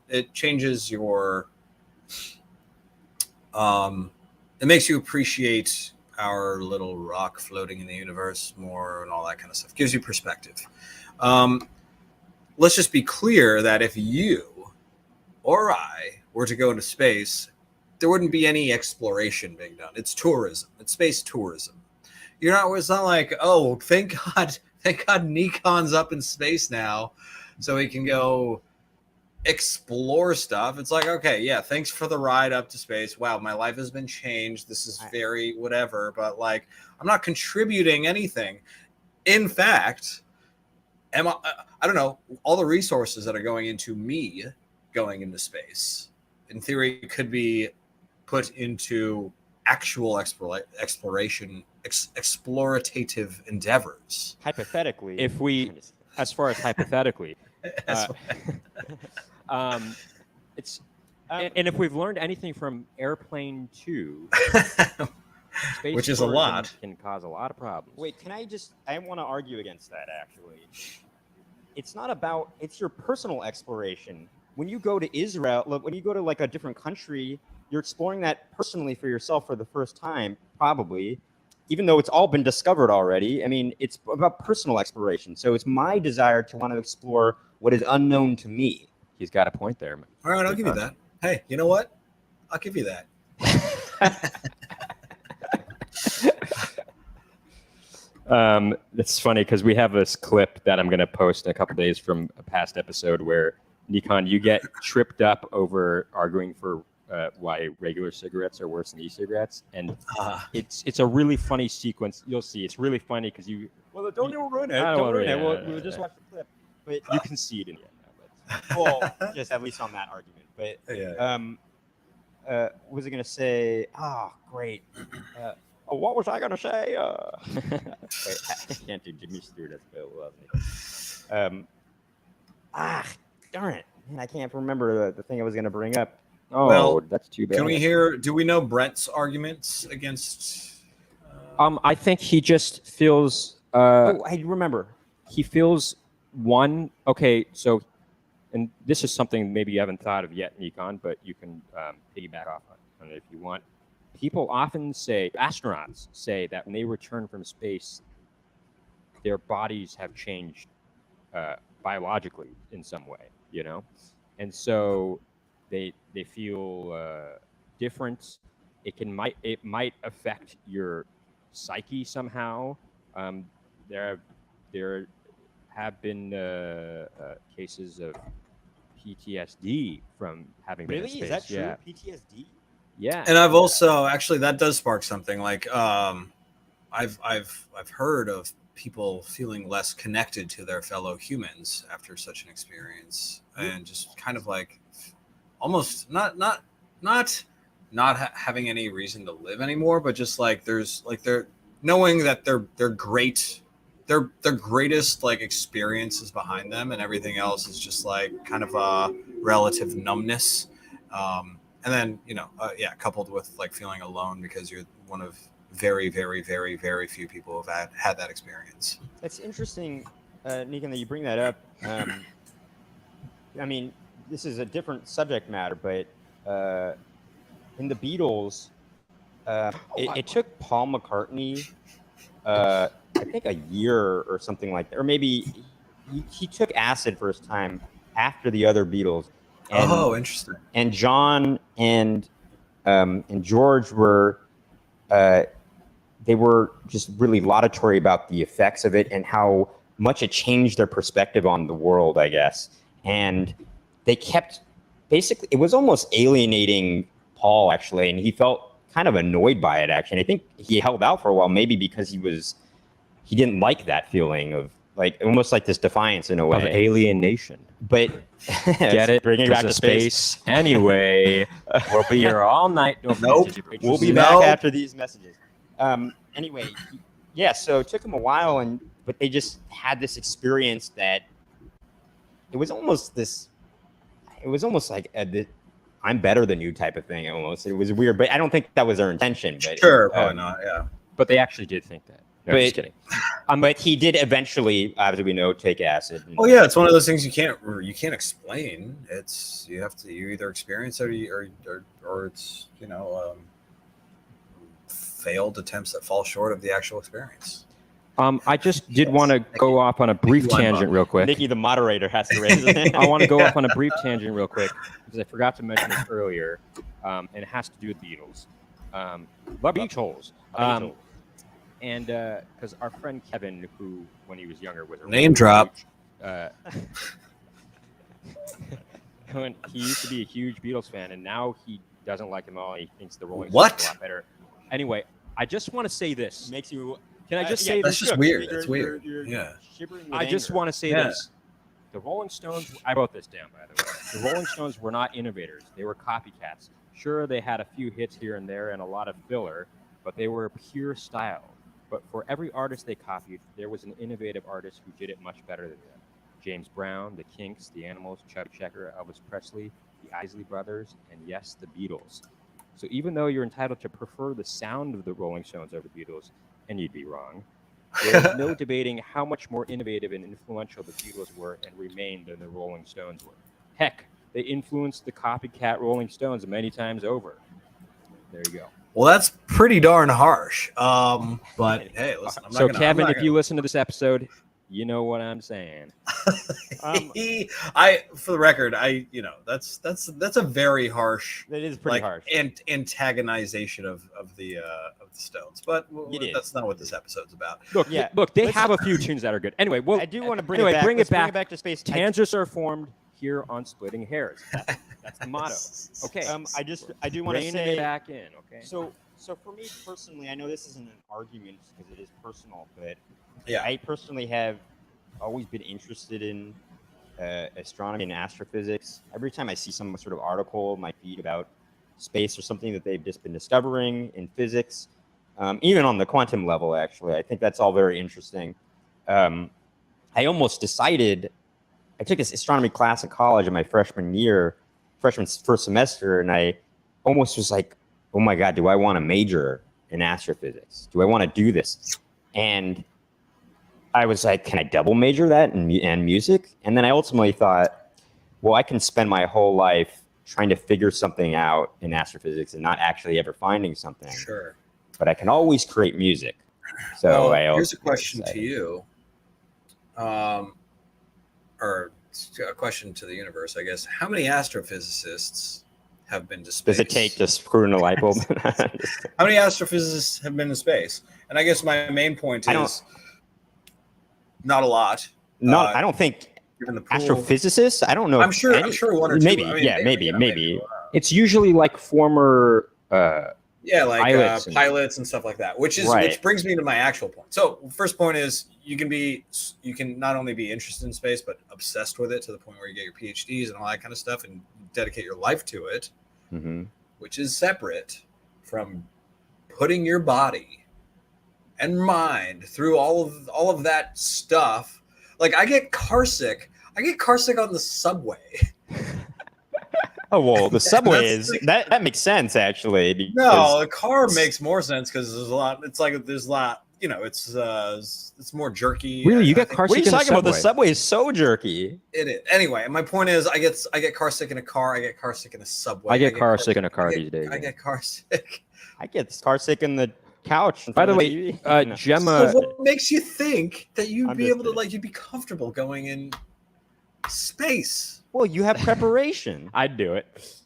it changes your it makes you appreciate our little rock floating in the universe more and all that kind of stuff. Gives you perspective. Let's just be clear that if you or I were to go into space, there wouldn't be any exploration being done. It's tourism. It's space tourism. It's not like, oh, thank God Nikon's up in space now, so he can go explore stuff. It's like, okay, yeah, thanks for the ride up to space. Wow, my life has been changed. This is very whatever, but like, I'm not contributing anything. In fact, I don't know, all the resources that are going into me going into space, in theory, could be put into actual explorative endeavors. Hypothetically, as far as hypothetically, it's and if we've learned anything from Airplane 2, space which is a lot, can cause a lot of problems. Wait, I want to argue against that actually. It's your personal exploration. When you go to Israel, when you go to like a different country, you're exploring that personally for yourself for the first time, probably, even though it's all been discovered already. I mean, it's about personal exploration. So it's my desire to want to explore what is unknown to me. He's got a point there. All right, I'll give you that. Hey, you know what? I'll give you that. It's funny because we have this clip that I'm going to post in a couple days from a past episode where, Nikon, you get tripped up over arguing for why regular cigarettes are worse than e-cigarettes, and it's a really funny sequence. You'll see, it's really funny because you. Well, don't ruin it. Don't ruin it. We'll just watch the clip. But you can see it in the end. Well, just at least on that argument. But what was I going to say? Oh, great. What was I going to say? Wait, I can't do Jimmy Stewart as Bill Lovely. Darn it. Man, I can't remember the thing I was going to bring up. Oh, well, that's too bad. Do we know Brent's arguments against? I think he just feels. I remember. He feels okay, so, and this is something maybe you haven't thought of yet, Nikon, but you can piggyback off on it if you want. People often astronauts say that when they return from space, their bodies have changed biologically in some way, and so they feel different. It might affect your psyche somehow. There have been cases of PTSD from having been in space. Really? Is that true? Yeah. PTSD? Yeah. And I've also that does spark something. Like I've heard of people feeling less connected to their fellow humans after such an experience, and just kind of like almost not having any reason to live anymore, but just like they're knowing that they're great. Their greatest like experience is behind them, and everything else is just like kind of a relative numbness. And then coupled with like feeling alone because you're one of very, very, very, very few people who have had that experience. It's interesting, Nikon, that you bring that up. I mean, this is a different subject matter, but in the Beatles, it took Paul McCartney, I think, a year or something like that, or maybe he took acid for his time after the other Beatles. And, interesting. And John and George were they were just really laudatory about the effects of it and how much it changed their perspective on the world, I guess. And they kept basically, it was almost alienating Paul, actually, and he felt kind of annoyed by it, actually. And I think he held out for a while, maybe because he didn't like that feeling of like almost like this defiance in a way of alienation. But get it? Bringing back to space anyway. We'll be here all night. Nope. We'll be back after these messages. Anyway, yeah. So it took them a while, but they just had this experience that it was almost like I'm better than you type of thing. Almost, it was weird, but I don't think that was their intention. But sure, probably not. Yeah, but they actually did think that. No, but, just kidding. But he did eventually, as we know, take acid. Oh yeah, it's one of those things you can't explain. It's you either experience it or it's failed attempts that fall short of the actual experience. I just did want to go off on a brief tangent real quick. Nikki, the moderator, has to raise it. I want to go off on a brief tangent real quick because I forgot to mention this earlier, and it has to do with Beatles. Beach holes. And because our friend Kevin, who when he was younger was a name drop, when he used to be a huge Beatles fan, and now he doesn't like them all. He thinks the Rolling Stones are a lot better. Anyway, I just want to say this. Makes you. Can I just say that's this? just weird. It's weird. Yeah. I just want to say this. The Rolling Stones. I wrote this down, by the way. The Rolling Stones were not innovators. They were copycats. Sure, they had a few hits here and there and a lot of filler, but they were pure style. But for every artist they copied, there was an innovative artist who did it much better than them. James Brown, the Kinks, the Animals, Chubby Checker, Elvis Presley, the Isley Brothers, and yes, the Beatles. So even though you're entitled to prefer the sound of the Rolling Stones over the Beatles, and you'd be wrong, there's no debating how much more innovative and influential the Beatles were and remain than the Rolling Stones were. Heck, they influenced the copycat Rolling Stones many times over. There you go. Well, that's pretty darn harsh. But hey, listen. Kevin, if you listen to this episode, you know what I'm saying. For the record, that's a very harsh. That is pretty harsh. Antagonization of the Stones, but that's not what this episode's about. Look, they have a few tunes that are good. Anyway, I do want to bring it back to space. Tangents are formed here on Splitting Hairs. That's the motto. Okay. I do want to say it back in. Okay. So for me personally, I know this isn't an argument because it is personal, but yeah, I personally have always been interested in astronomy and astrophysics. Every time I see some sort of article in my feed about space or something that they've just been discovering in physics, even on the quantum level, actually, I think that's all very interesting. I almost decided. I took this astronomy class in college in my freshman first semester, and I almost was like, oh my God, do I want to major in astrophysics? Do I want to do this? And I was like, can I double major that in music? And then I ultimately thought, well, I can spend my whole life trying to figure something out in astrophysics and not actually ever finding something. Sure. But I can always create music. So here's a question to you. Or a question to the universe, I guess. How many astrophysicists have been to space? Does it take to screw in a light bulb? How many astrophysicists have been to space? And I guess my main point is not a lot. I don't think astrophysicists. I don't know. I'm sure one or two. Maybe. It's usually like former. Pilots and stuff like that, which brings me to my actual point. So first point is you can not only be interested in space, but obsessed with it to the point where you get your PhDs and all that kind of stuff and dedicate your life to it, which is separate from putting your body and mind through all of that stuff. Like I get car sick on the subway. Oh, well, the subway is that makes sense actually. No, the car makes more sense because there's a lot. It's like there's a lot. It's more jerky. Really, you get car sick? What are you talking about? The subway is so jerky. It is. Anyway, my point is, I get car sick in a car. I get car sick in a subway. I get car sick in a car these days. I get car sick. I get car sick in the couch. By the way, Gemma. So what makes you think that you'd be able to you'd be comfortable going in space? Well, you have preparation. I'd do it.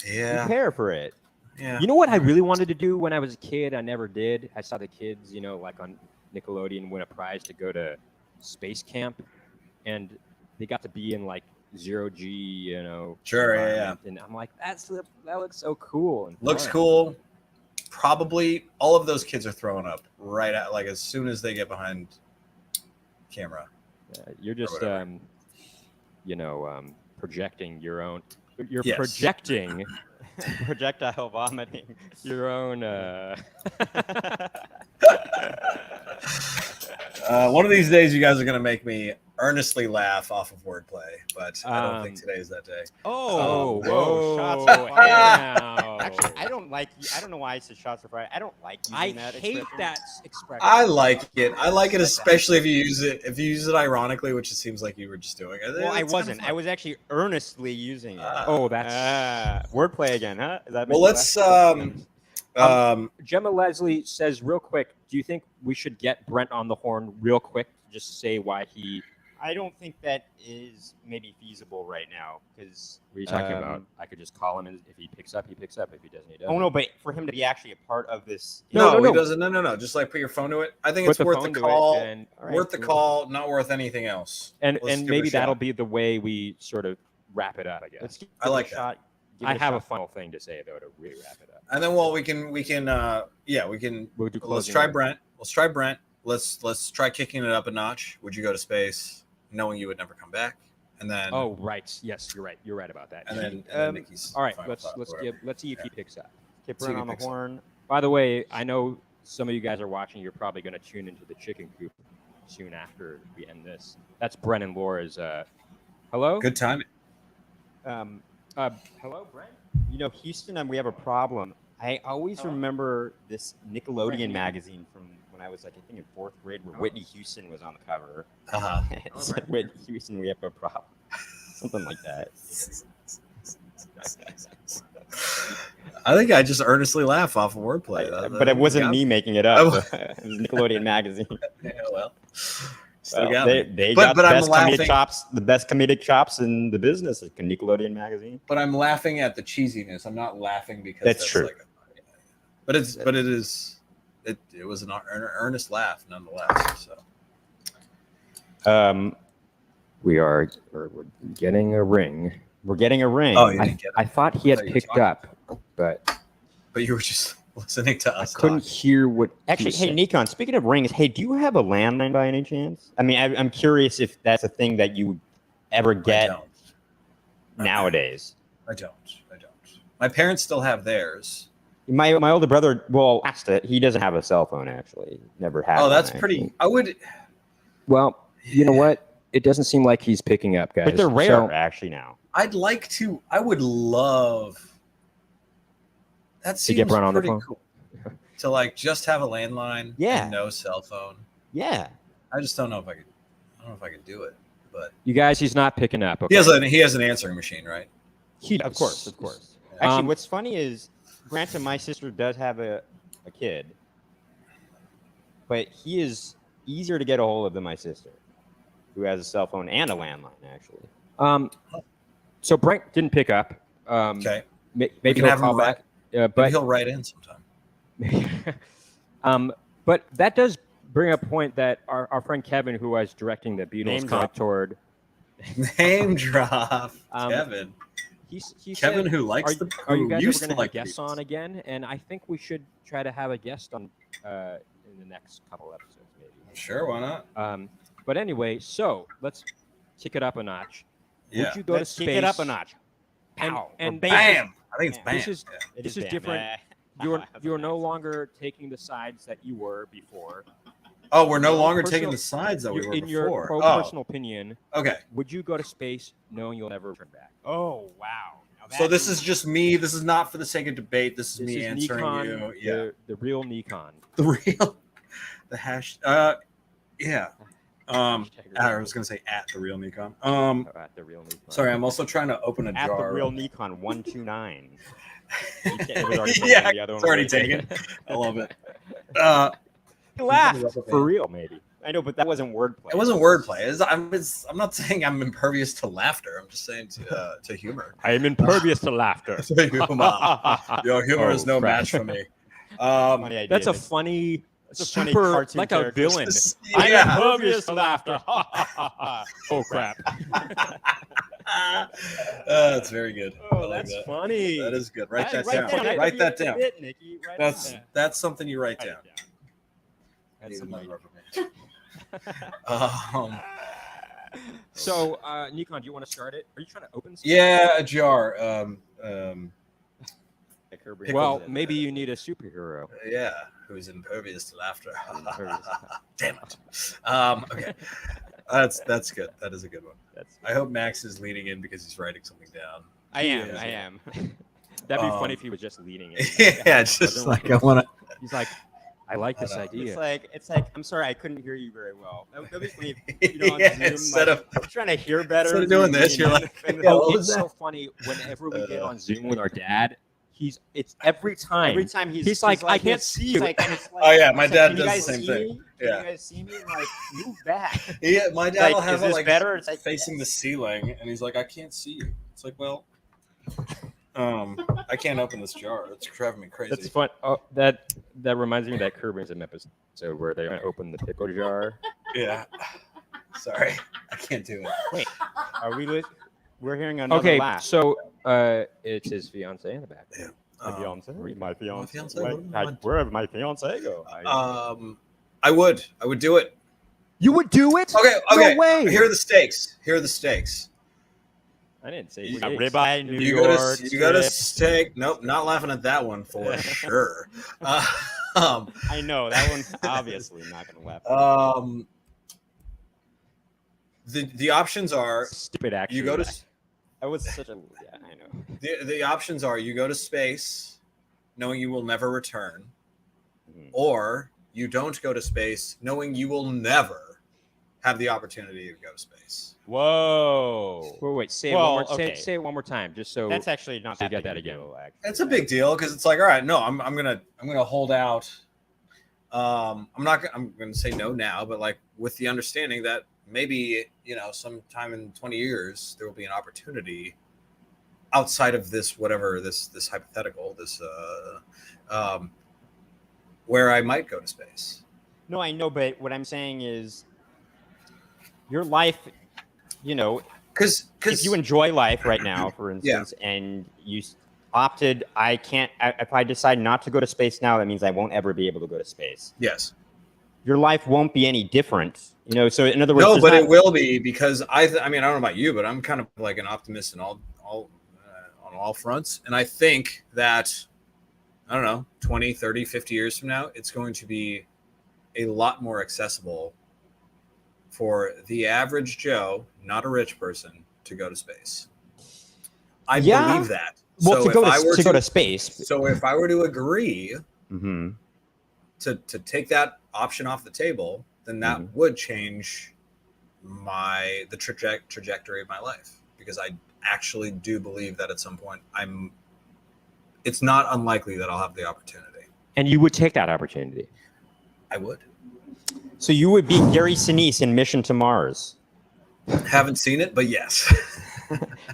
Yeah. Prepare for it. Yeah. You know what I really wanted to do when I was a kid? I never did. I saw the kids, like on Nickelodeon, win a prize to go to space camp, and they got to be in like 0G, Sure, yeah. And I'm like, that looks so cool. And looks cool. Probably all of those kids are throwing up right at as soon as they get behind camera. You're just projecting your own. You're Yes. projecting projectile vomiting. your own. One of these days, you guys are gonna make me earnestly laugh off of wordplay, but I don't think today is that day. Whoa! Whoa! Shots Hey fired. now. Actually, I don't like. I don't know why I said shots are fired. I don't like using that hate expression. that expression. I like it. I like it, especially if you use it ironically, which it seems like you were just doing. Well, I It's wasn't. kinda I was actually earnestly using it. Oh, that's wordplay again, huh? Is that fun. Well, let's. Gemma Leslie says real quick. Do you think we should get Brent on the horn real quick? Just say why he. I don't think that is maybe feasible right now because. What are you talking about? I could just call him, and if he picks up, he picks up. If he doesn't, he doesn't. Oh no, but for him to be actually a part of this. No, he doesn't. No. Just like put your phone to it. I think it's worth the call. Worth the call, not worth anything else. And maybe that'll be the way we sort of wrap it up. I guess. I like that. I have a final thing to say though to really wrap it up. And then, well, we can. We'll do. Let's try Brent. Let's try kicking it up a notch. Would you go to space, knowing you would never come back? And then. Oh right, yes, you're right. You're right about that. And then Nikki's. All right, let's see if he picks up. Get Brent on the horn. By the way, I know some of you guys are watching. You're probably going to tune into the chicken coop soon after we end this. That's Brent and Laura's. Hello. Good timing. Hello, Brent. You know, Houston, we have a problem. I always remember this Nickelodeon magazine from when I was, like, I think in 4th grade, where Whitney Houston was on the cover. It said, Whitney Houston, we have a problem. Something like that. I think I just earnestly laugh off of wordplay. But it wasn't me making it up. It was Nickelodeon magazine. Yeah, well. They got the best comedic chops in the business at Nickelodeon magazine. But I'm laughing at the cheesiness. I'm not laughing because that's true. But it was an earnest laugh nonetheless. So, we're getting a ring. We're getting a ring. Oh, I thought he had picked up, but you were just listening to us. I couldn't hear what. Actually, hey, Nikon. Speaking of rings, hey, do you have a landline by any chance? I mean, I'm curious if that's a thing that you ever get nowadays. I don't. My parents still have theirs. My older brother, asked it. He doesn't have a cell phone, actually. Never had. Oh, that's pretty. I would. Well, you know what? It doesn't seem like he's picking up, guys. But they're rare, actually, now. I'd like to. I would love. That seems to get Brent on the pretty phone. Cool. To like just have a landline. Yeah. And no cell phone. Yeah. I just don't know if I could. I don't know if I could do it. But you guys, he's not picking up. Okay? He has an answering machine, right? Of course. Actually, what's funny is, granted, my sister does have a kid, but he is easier to get a hold of than my sister, who has a cell phone and a landline, actually. So Brent didn't pick up. Okay. Maybe he'll call back. But he'll write in sometime. But that does bring up a point that our friend Kevin, who was directing the Beatles comic toward. Name drop. Kevin. He Kevin, said, who likes are you guys used going to to like have guests on again? And I think we should try to have a guest on in the next couple episodes, maybe. Sure, why not? But anyway, so let's kick it up a notch. Yeah. Would you go to space? Kick it up a notch. And bam! I think it's bam. This is different. You're no longer taking the sides that you were before. Oh, we're no longer taking the sides that we were in before. In your personal opinion, okay. Would you go to space knowing you'll never return back? Oh, wow. So this is just me. This is not for the sake of debate. This is me answering Nikon, you. Yeah. The real Nikon. The hash. Yeah. I was gonna say at the real Nikon. At the real Nikon. Sorry, I'm also trying to open a at jar. At the real Nikon 129. Yeah, it's already taken. I love it. Laugh for real, maybe. I know, but that wasn't wordplay. It wasn't wordplay. I'm not saying I'm impervious to laughter. I'm just saying to humor. I am impervious to laughter. Your humor is no match for me. That's a funny. Super, like a villain. Yeah. I'm impervious to laughter. Oh crap! That's very good. Oh, that's funny. That is good. Write that down. Write that down. That's something you write down. So, Nikon, do you want to start it? Are you trying to open something? Yeah, a jar. Well, maybe you need a superhero. Yeah, who's impervious to laughter. Damn it. Okay. That's good. That is a good one. I hope Max is leaning in because he's writing something down. I am. That'd be funny if he was just leaning in. Yeah, it's just like I want to. He's like, I like this idea. It's like. I'm sorry, I couldn't hear you very well. That'd be funny if, on Zoom, instead of trying to hear better. Instead of doing this, you're like, it's so funny. Whenever we get on Zoom with our dad, it's every time he's like, I can't see you. Oh yeah, my dad does the same thing. Yeah. You guys see me? Like, move back. Yeah, my dad will have it like better? It's like facing the ceiling, and he's like, I can't see you. It's like, well, I can't open this jar. It's driving me crazy. That's fun. Oh, that reminds me of that Curb episode where they're gonna open the pickle jar. Yeah. Sorry, I can't do it. Wait, are we? We're hearing another laugh. So it's his fiance in the back. Yeah. My fiance. Where did my fiance go? I would do it. You would do it? Okay. No way. Here are the stakes. I didn't say ribeye, New you York. You got a steak. Nope, not laughing at that one for sure. I know that one. Obviously, not going to laugh. The options are stupid. Actually, you go to. I was such a. Yeah, I know. The options are you go to space, knowing you will never return, or you don't go to space, knowing you will never have the opportunity to go to space. Whoa! Wait. Say it one more time, just so that's actually not to get that again. It's a big deal because it's like, all right, no, I'm gonna hold out. I'm gonna say no now, but like with the understanding that maybe sometime in 20 years there will be an opportunity outside of this this hypothetical where I might go to space. No, I know, but what I'm saying is your life, because if you enjoy life right now, for instance, and you opted, if I decide not to go to space now, that means I won't ever be able to go to space. Yes. Your life won't be any different, so in other words, no, but it will be, because I mean, I don't know about you, but I'm kind of like an optimist on all fronts. And I think that, I don't know, 20, 30, 50 years from now, it's going to be a lot more accessible for the average Joe, not a rich person, to go to space. I believe that. Well, so to go to space. So if I were to agree to take that option off the table, then that would change the trajectory of my life, because I actually do believe that at some point it's not unlikely that I'll have the opportunity. And you would take that opportunity? I would. So you would be Gary Sinise in Mission to Mars? Haven't seen it, but yes.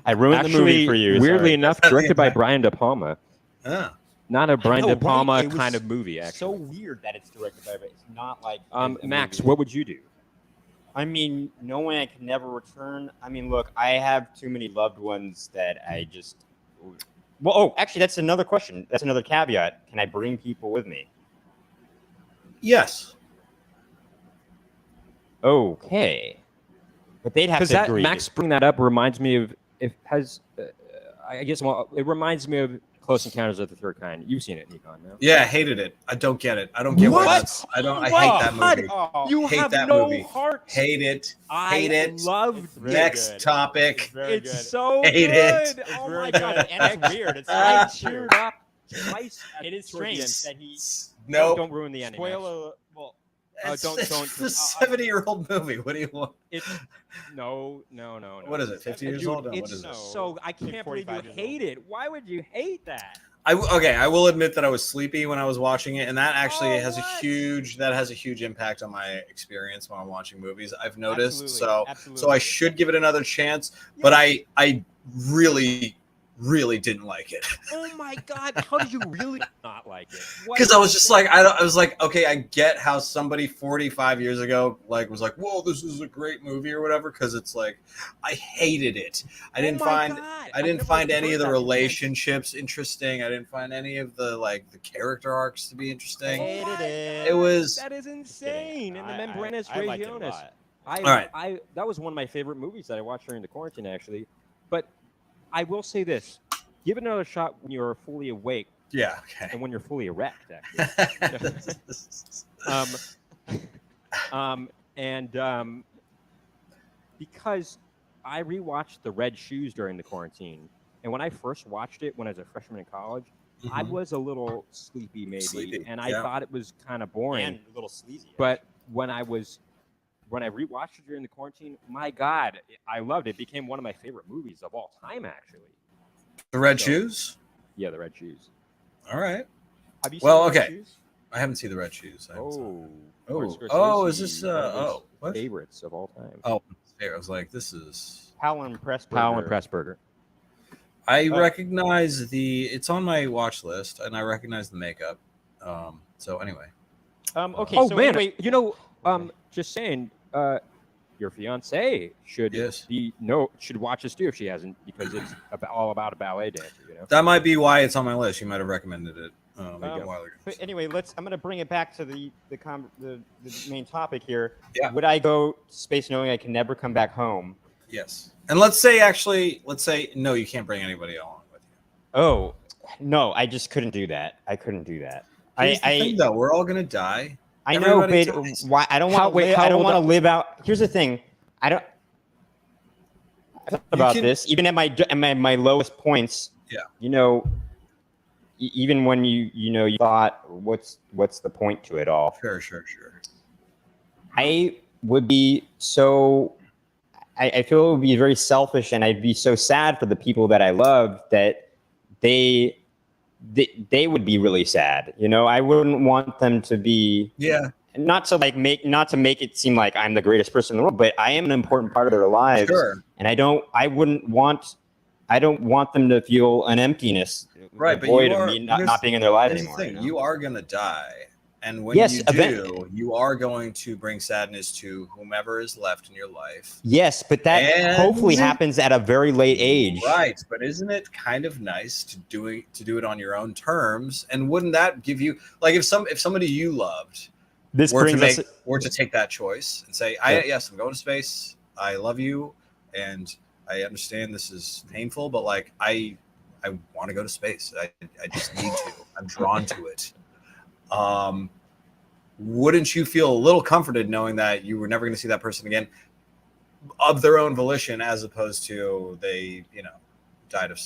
I ruined the movie for you. Weirdly enough, directed by Brian De Palma. Ah. Not a Brian De Palma kind of movie, actually. So weird that it's directed by, it's not like. Max, what would you do? I mean, knowing I can never return. I mean, look, I have too many loved ones that I just. Well, actually, that's another question. That's another caveat. Can I bring people with me? Yes. Okay. But they'd have to agree. Max bringing that up reminds me of it reminds me of Close Encounters of the Third Kind. You've seen it, Nikon, no? Yeah, I hated it. I don't get it. I don't get what? I hate that movie. You hate have that no movie. heart. Hate it. Hate it. Loved Next topic. It's so hate good. It. Oh my god! And it's weird. It's I cheered up twice. It is strange that he. No. Don't ruin the ending. Spoiler. Well. It's a 70-year-old movie. What do you want? No. What is it? 50 years old? No, what is it? So I can't believe you hate it. Why would you hate that? I will admit that I was sleepy when I was watching it, and that actually has a huge impact on my experience when I'm watching movies. I've noticed. Absolutely. So I should give it another chance. Yeah. But I really, really didn't like it. Oh my God! How did you really not like it? Because I was just like, I was like, okay, I get how somebody 45 years ago like was like, whoa, this is a great movie or whatever. Because it's like, I hated it. I didn't find any of the relationships interesting. I didn't find any of the like the character arcs to be interesting. It was that is insane. And the Membrenas Regiones. All right. That was one of my favorite movies that I watched during the quarantine, actually. But I will say this: give it another shot when you're fully awake. Yeah. Okay. And when you're fully erect, actually. Because I rewatched The Red Shoes during the quarantine, and when I first watched it when I was a freshman in college, I was a little sleepy, maybe, and I thought it was kind of boring and a little sleazy. But when I rewatched it during the quarantine, my God, I loved it. It became one of my favorite movies of all time, actually. The Red Shoes? Yeah, The Red Shoes. All right. Have you seen The Red Shoes? I haven't seen The Red Shoes. Is this what? favorites of all time? Oh, I was like, this is Powell and Pressburger. I recognize it's on my watch list, and I recognize the makeup. So anyway. Okay. Oh so man, anyway, just saying, your fiance should watch this too if she hasn't, because it's all about a ballet dancer. You know, that might be why it's on my list. She might have recommended it a while ago. But anyway, I'm going to bring it back to the main topic here. Yeah. Would I go to space knowing I can never come back home? Yes. And let's say no, you can't bring anybody along with you. Oh no, I just couldn't do that. I couldn't do that. Here's the thing, though, we're all gonna die. I know, but why? I don't want to. I don't want to live out. Here's the thing. I thought about this. Even at my lowest points. Yeah. You know, even when you thought, what's the point to it all? Sure. I would be so. I feel it would be very selfish, and I'd be so sad for the people that I love that they would be really sad. You know, I wouldn't want them to be. Yeah. Not to make it seem like I'm the greatest person in the world, but I am an important part of their lives. Sure. And I don't want them to feel an emptiness, right? Void of me not being in their lives anymore. You are gonna die. And when you do, you are going to bring sadness to whomever is left in your life. Yes, but that hopefully happens at a very late age. Right, but isn't it kind of nice to do it on your own terms? And wouldn't that give you, like, if somebody you loved were to take that choice and say, yes, I'm going to space. I love you, and I understand this is painful, but like I want to go to space. I just need to. I'm drawn to it. Wouldn't you feel a little comforted knowing that you were never going to see that person again of their own volition, as opposed to they, died of,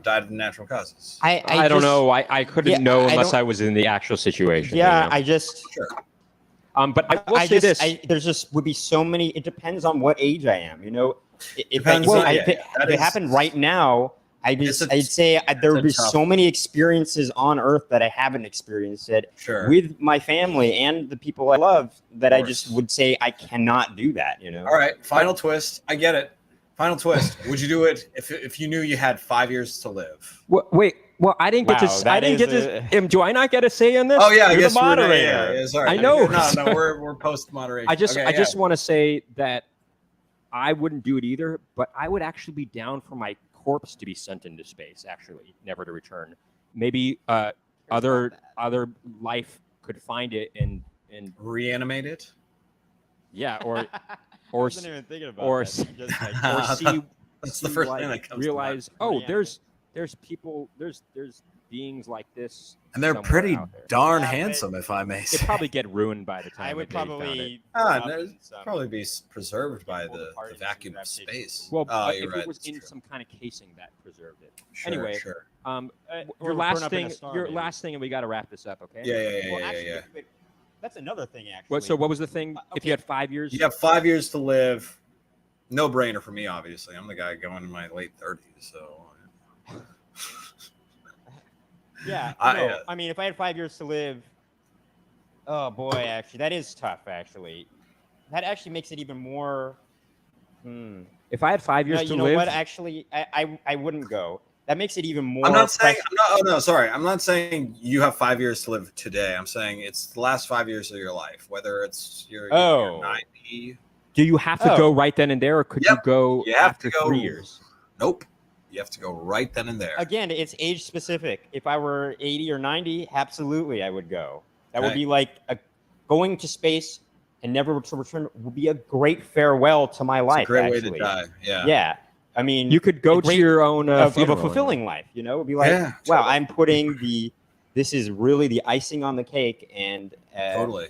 died of natural causes? I don't know. I couldn't know unless I was in the actual situation. Yeah, Sure. But I will say this: there's just would be so many. It depends on what age I am. If it happened right now, I'd say there would be so many experiences on Earth that I haven't experienced it with my family and the people I love that I just would say I cannot do that. All right. Final twist. I get it. Final twist. Would you do it if you knew you had 5 years to live? Wait. Well, I didn't get to. I didn't get to. Do I not get a say in this? Oh yeah, I guess the moderator. Yeah, sorry. I know. No, we're post moderation. I just want to say that I wouldn't do it either, but I would actually be down for my corpse to be sent into space, actually, never to return. Maybe other life could find it and reanimate it. Yeah, or wasn't even thinking about or that. or see. That's the first thing that comes realize. to mind. There's people. There's beings like this, and they're pretty darn handsome, if I may say. They'd probably get ruined by the time. I would probably probably be preserved by the vacuum of space. Well, if it was in some kind of casing that preserved it. Anyway, your last thing, and we got to wrap this up, okay? Yeah. That's another thing, actually. So what was the thing? Okay. If you had 5 years, you have 5 years to live. No brainer for me, obviously. I'm the guy going in my late 30s, so. Yeah, I mean, if I had 5 years to live, oh boy, actually, that is tough. Actually, that actually makes it even more. If I had 5 years to you know live, what? Actually, I wouldn't go. That makes it even more. I'm not saying. I'm not saying you have 5 years to live today. I'm saying it's the last 5 years of your life. Whether it's you're 90. Do you have to go right then and there, or could you go after 3 years? Nope. You have to go right then and there. Again, it's age specific. If I were 80 or 90, absolutely, I would go. That would be like going to space and never to return would be a great farewell to my life. It's a great way to die. Yeah. Yeah. I mean, you could go to your own of a fulfilling life. You know, it'd be like, wow, totally. I'm putting this is really the icing on the cake, and totally,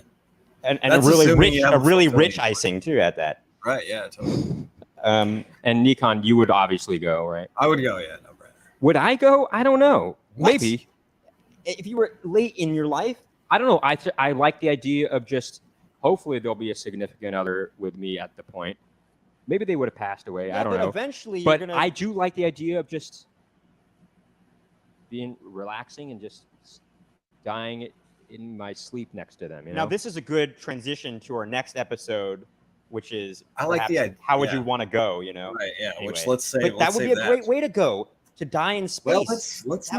and a really rich icing too at that. Right. Yeah. Totally. And Nikon, you would obviously go, right? I would go. Yeah. No brainer. Would I go? I don't know. What? Maybe. If you were late in your life, I don't know. I like the idea of just hopefully there'll be a significant other with me at the point. Maybe they would have passed away. I don't know. Eventually, but I do like the idea of just being relaxing and just dying in my sleep next to them. You know? Now, this is a good transition to our next episode, which is I like the idea. How would you want to go? You know, right? Yeah. Anyway. Which let's say that would be a great way to go, to die in space. Well, let's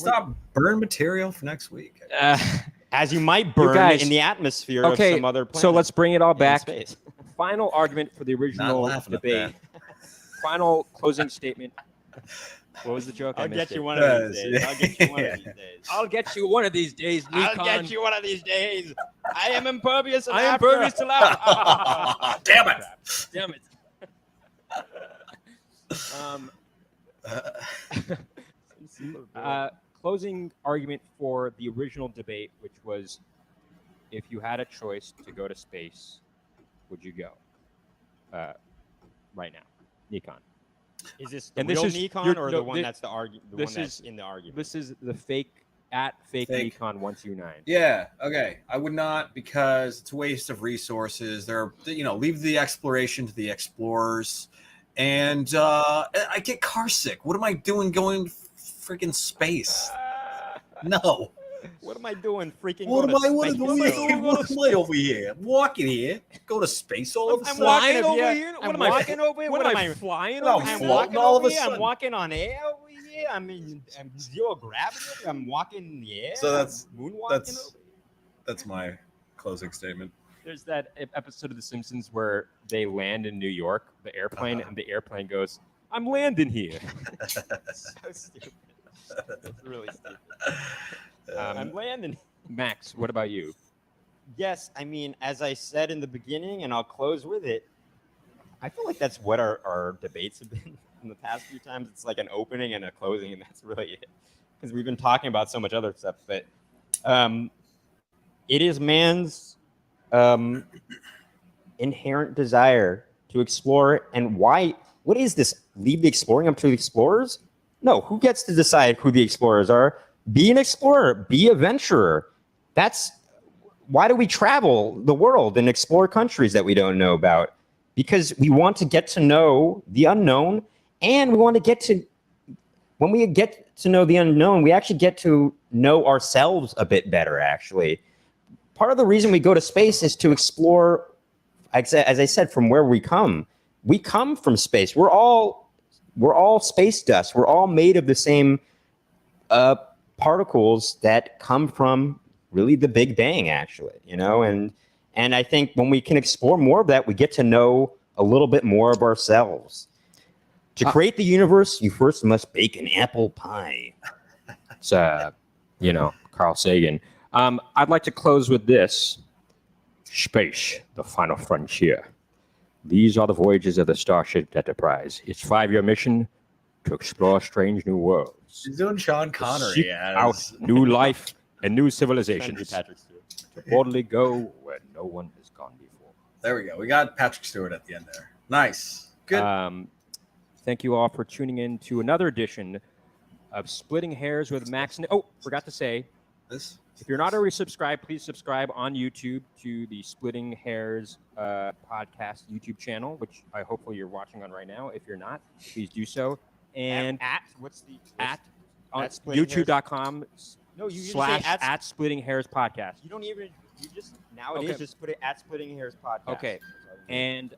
not burn material for next week. As you might burn in the atmosphere of some other planet. So let's bring it all back. Final argument for the original debate. Final closing statement. What was the joke? I'll get you one of these days. I'll get you one of these days. I'll get you one of these days, Nikon. I'll get you one of these days. I am impervious to I am impervious to laughter. Damn it. Damn it. Closing argument for the original debate, which was if you had a choice to go to space, would you go? Right now, Nikon. Is this the real Nikon or the one that's the argument? The one that's in the argument. This is the fake Nikon 129. Yeah. Okay. I would not, because it's a waste of resources. Leave the exploration to the explorers, and I get car sick. What am I doing going to freaking space? No. What am I doing? Freaking. What am I over here? I'm walking here. Go to space all of a sudden. I'm walking over here. What am I walking over here? What am I flying over here? I'm walking all of a sudden. I'm walking on air over here. I'm zero gravity. I'm walking in the air. So that's my closing statement. There's that episode of The Simpsons where they land in New York, the airplane, and the airplane goes, "I'm landing here." So stupid. It's really stupid. I'm landing. Max, what about you? Yes, I mean, as I said in the beginning, and I'll close with it, I feel like that's what our debates have been in the past few times. It's like an opening and a closing, and that's really it. Because we've been talking about so much other stuff. But it is man's inherent desire to explore. And why? What is this? Leave the exploring up to the explorers? No, who gets to decide who the explorers are? Be an explorer. Be a venturer. That's why do we travel the world and explore countries that we don't know about? Because we want to get to know the unknown, and we want to get to, when we get to know the unknown, we actually get to know ourselves a bit better, actually. Part of the reason we go to space is to explore, as I said, from where we come. We come from space. We're all space dust. We're all made of the same particles that come from really the Big Bang, actually, and I think when we can explore more of that, we get to know a little bit more of ourselves. To create the universe, you first must bake an apple pie. It's Carl Sagan. I'd like to close with this: space, the final frontier. These are the voyages of the Starship Enterprise. Its 5-year mission to explore strange new worlds. She's doing Sean Connery. Seek out new life and new civilizations. To boldly go where no one has gone before. There we go. We got Patrick Stewart at the end there. Nice. Good. Thank you all for tuning in to another edition of Splitting Hairs with Max. Forgot to say this. If you're not already subscribed, please subscribe on YouTube to the Splitting Hairs podcast YouTube channel, which hopefully you're watching on right now. If you're not, please do so. And at YouTube.com / Splitting Hairs podcast. You just nowadays just put it at Splitting Hairs podcast. Okay. And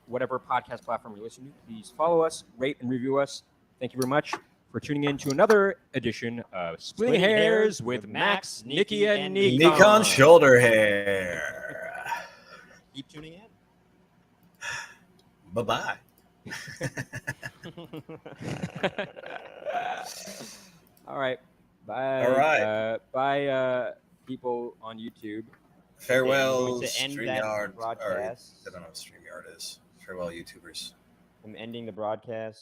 whatever podcast platform you're listening to. Please follow us, rate, and review us. Thank you very much for tuning in to another edition of Splitting Hairs with Max, Nikki, and Nikon. Nikon shoulder hair. Keep tuning in. Bye-bye. All right. Bye. All right. Bye, people on YouTube. Farewell, to end StreamYard. that broadcast. I don't know what StreamYard is. Farewell, YouTubers. I'm ending the broadcast.